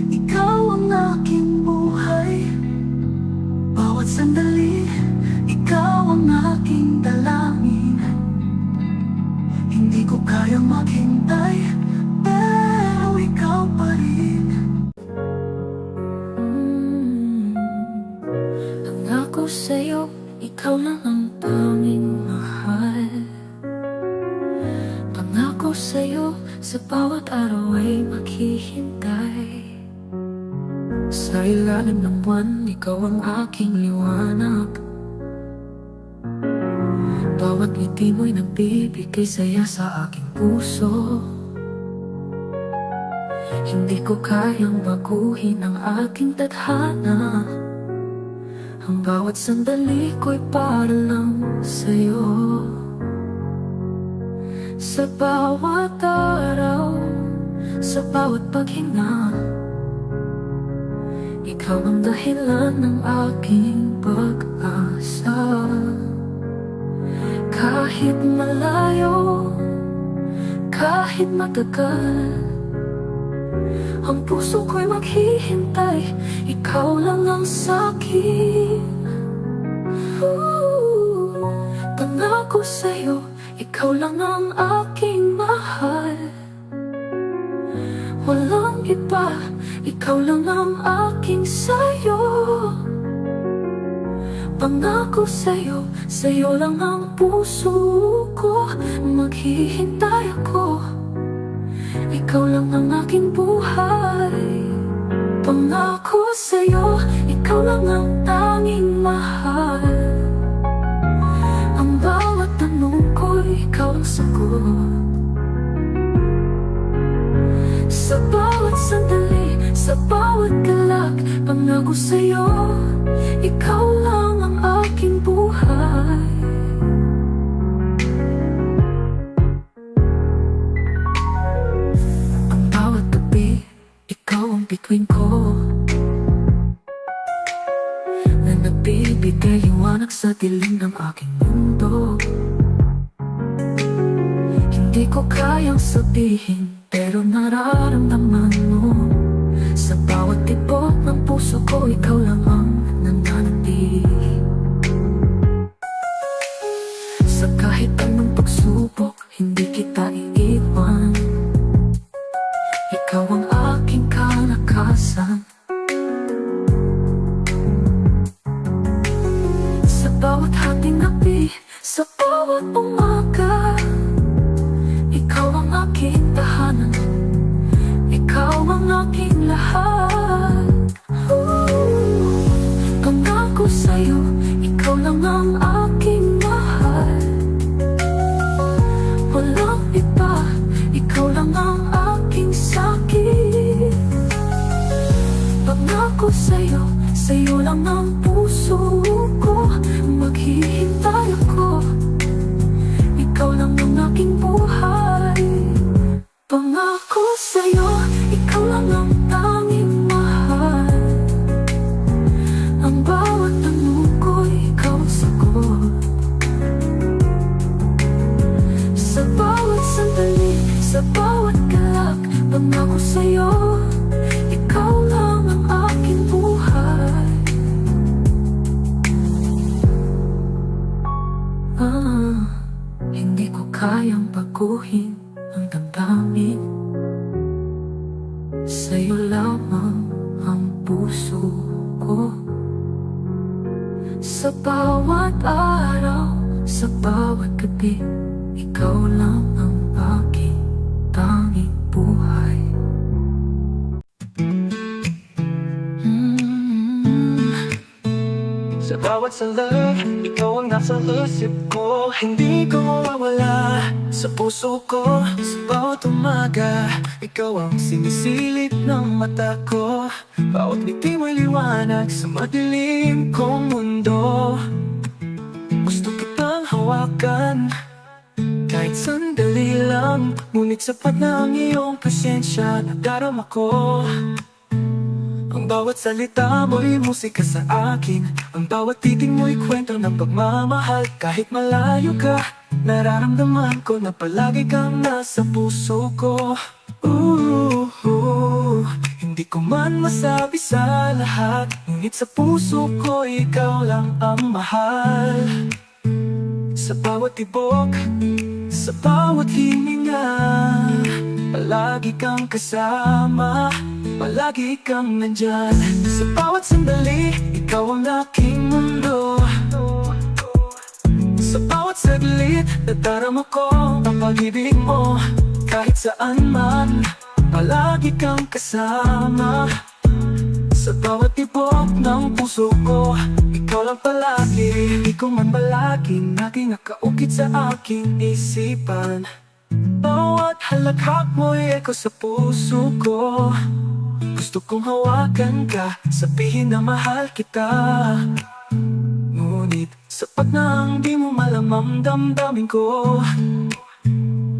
S3: ikaw ang aking buhay. Bawat sandali, ikaw ang aking dalangin. Hindi ko kayang maghintay, pero ikaw pa rin. Pangako sa'yo, ikaw lang ang tanging mahal. Pangako sa'yo, sa bawat araw ay maghihintay. Sa ilalim ng buwan, ikaw ang aking liwanag. Bawat
S2: ngiti mo'y nagbibigay saya sa aking puso. Hindi ko kayang baguhin ang aking tadhana. Ang bawat sandali ko'y para lang sa'yo. Sa bawat araw, sa bawat paghinga, ikaw ang dahilan ng aking pag-asa. Kahit malayo, kahit matagal, ang puso ko'y maghihintay, ikaw lang ang sa'kin. Pangako sa'yo, ikaw lang ang aking mahal. Walang iba, ikaw lang ang aking sayo. Pangako sa'yo, sa'yo lang ang puso ko. Maghihintay ako, ikaw lang ang aking buhay. Pangako sa'yo, ikaw lang ang tanging mahal. Ang bawat tanong ko'y ikaw ang sagot. Sa bawat sandali, sa bawat galak, pangako sa'yo, ikaw lang ang aking buhay. Ang bawat gabi, ikaw ang bituin ko, na nagbibigay liwanag sa dilim ng aking mundo. Hindi ko kayang sabihin, pero nararamdaman mo. Sa bawat tibok ng puso ko, ikaw lang ang nananatili. Sa kahit anong pagsubok, hindi kita iiwan. Ikaw ang aking kalakasan. Sa bawat hating gabi, sa bawat umaga, ikaw ang aking tahanan, ikaw ang aking lahat. Pangako sa'yo, ikaw lang ang aking mahal. Walang iba, ikaw lang ang aking sakit. Pangako sa'yo, sa'yo lang ang puso ko. Maghihintay ako, ikaw lang ang aking buhay. Pangako sa'yo, ikaw lang ang tanging mahal. Ang bawat tanong ko'y ikaw ang sagot. Sa bawat sandali, sa bawat galak, pangako sa'yo, ikaw lang ang aking buhay. Hindi ko kayang baguhin ang damdamin. Sa'yo lamang ang puso ko. Sa bawat araw, sa bawat gabi, ikaw lang ang aking tanging buhay.
S3: Sa bawat sala, ikaw ang nasa isip ko. Hindi ko mawawala sa puso ko. Sa bawat umaga, ikaw ang sinisilip ng mata ko. Bawat ngiti mo'y liwanag sa madilim kong mundo. Gusto kitang hawakan kahit sandali lang, ngunit sapat na ang iyong presensya na darama ko. Ang bawat salita mo'y musika sa akin, ang bawat titig mo'y kwento ng pagmamahal. Kahit malayo ka, nararamdaman ko na palagi kang nasa puso ko. Hindi ko man masabi sa lahat, ngunit sa puso ko ikaw lang ang mahal. Sa bawat tibok, sa bawat hininga, palagi kang kasama, palagi kang nandyan. Sa bawat sandali, ikaw ang aking mundo. Sa bawat saglit, nadarama ko ang pag-ibig mo. Kahit saan man, palagi kang kasama. Sa bawat tibok ng puso ko, ikaw lang palagi. gabi, ikaw man palaging naging nakaukit sa aking isipan. Bawat halakhak mo'y eko sa puso ko. Gusto kong hawakan ka, sabihin na mahal kita. Ngunit sapat na ang di mo malamang damdamin ko.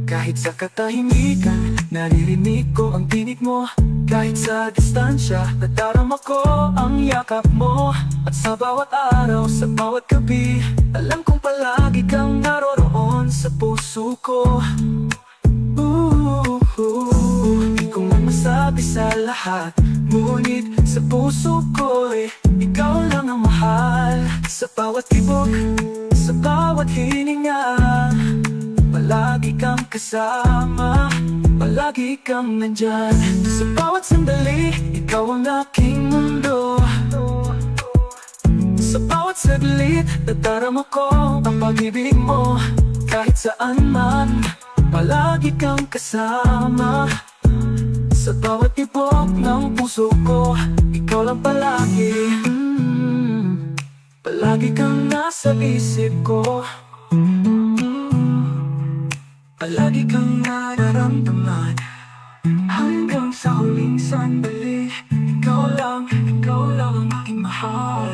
S3: Kahit sa katahimikan, naririnig ko ang tinig mo. Kahit sa distansya, nadarama ko ang yakap mo. At sa bawat araw, sa bawat gabi, alam kong palagi kang naroroon sa puso ko. Di ko man masabi sa lahat, ngunit sa puso ko ikaw lang ang mahal. Sa bawat tibok, sa bawat hininga, palagi kang kasama, palagi kang nandyan. Sa bawat sandali, ikaw ang aking mundo. Sa bawat saglit, nadarama ko ang pag-ibig mo. Kahit saan man, palagi kang kasama. Sa bawat tibok ng puso ko, ikaw lang palagi. Palagi kang nasa isip ko. Palagi kang nararamdaman. Hanggang sa huling sandali, ikaw lang ang aking mahal.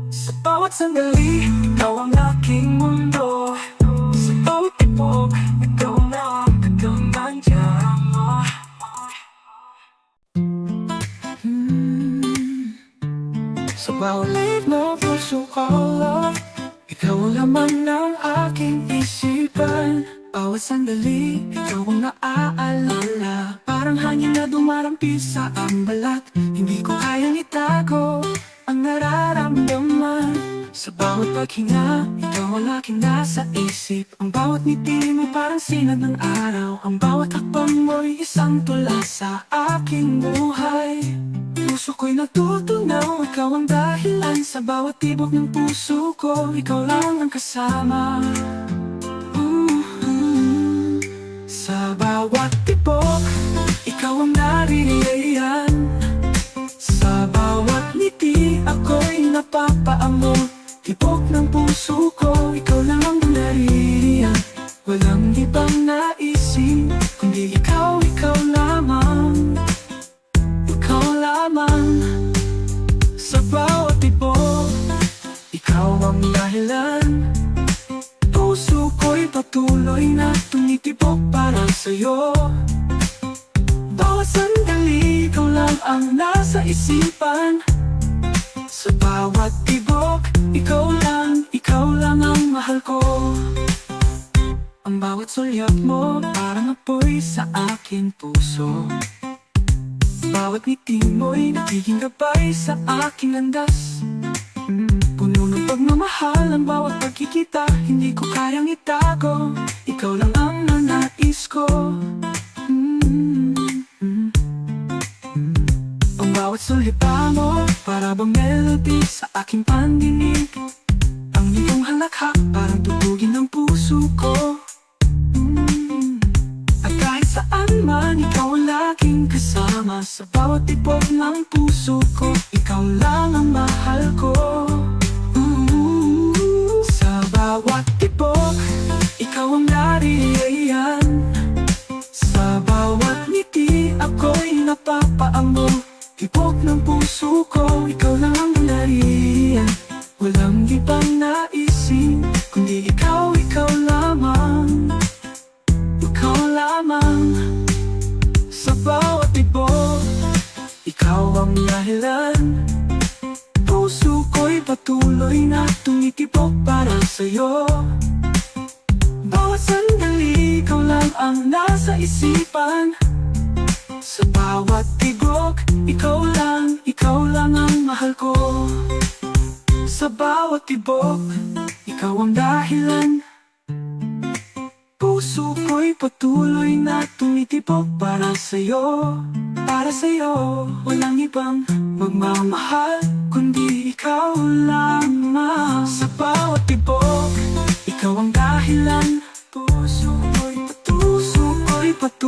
S3: Sa bawat sandali, ikaw ang aking mundo. Sa bawat tibok, ikaw na ang tagang nandiyan. Sa bawat live na puso ko lang, ikaw ang laman ng aking isipan. Bawat sandali, ikaw ang naaalala. Parang hangin na dumarampi sa ang balat. Hindi ko kayang itago ang nararamdaman. Sa bawat paghinga, ikaw ang aking nasa isip. Ang bawat ngiti mo parang sinag ng araw. Ang bawat hakbang mo'y isang tula sa aking buhay. Puso ko'y natutunaw, ikaw ang dahilan. Sa bawat tibok ng puso ko, ikaw lang ang kasama. Sa bawat tibok, ikaw ang naririyan. Sa bawat ngiti, ako'y napapaamon. Tibok ng puso ko, ikaw lang ang naririyan. Walang ibang naisip, kundi ikaw lamang. Ikaw lamang. Sa bawat tibok, ikaw ang dahilan. Puso ko'y patuloy na tumitibok para sa'yo. Bawat sandali, ikaw lang ang nasa isipan. Sa bawat tibok, ikaw lang ang mahal ko. Ang bawat sulyap mo, parang apoy sa aking puso. Bawat ngiti mo'y nagiging gabay sa aking landas. Puno ng pagmamahal ang bawat pagkikita. Hindi ko kayang itago, ikaw lang ang nanais ko. Ang bawat sulita mo, para bang melody sa aking pandinig. Ang iyong halakhak, parang tugtugin ng puso ko. At kahit saan man, ikaw ang laging kasama. Sa bawat tibok ng puso ko, ikaw lang ang mahal ko. Sa bawat tibok, ikaw ang naririyan. Sa bawat ngiti, ako'y napapaamon. Tibok ng puso ko, ikaw lang ang naririyan. Walang ibang naisip, kundi ikaw lamang. Ikaw lamang. Sa bawat tibok, ikaw ang dahilan. Puso ko'y patuloy na tumitibok para sa'yo. Bawat sandali, ikaw lang ang nasa isipan. Sa bawat tibok, ikaw lang ang mahal ko. Sa bawat tibok, ikaw ang dahilan. Puso ko'y patuloy na tumitibok para sa'yo. Para sa'yo, walang ibang magmamahal, kundi ikaw lamang. Sa bawat tibok, ikaw ang dahilan.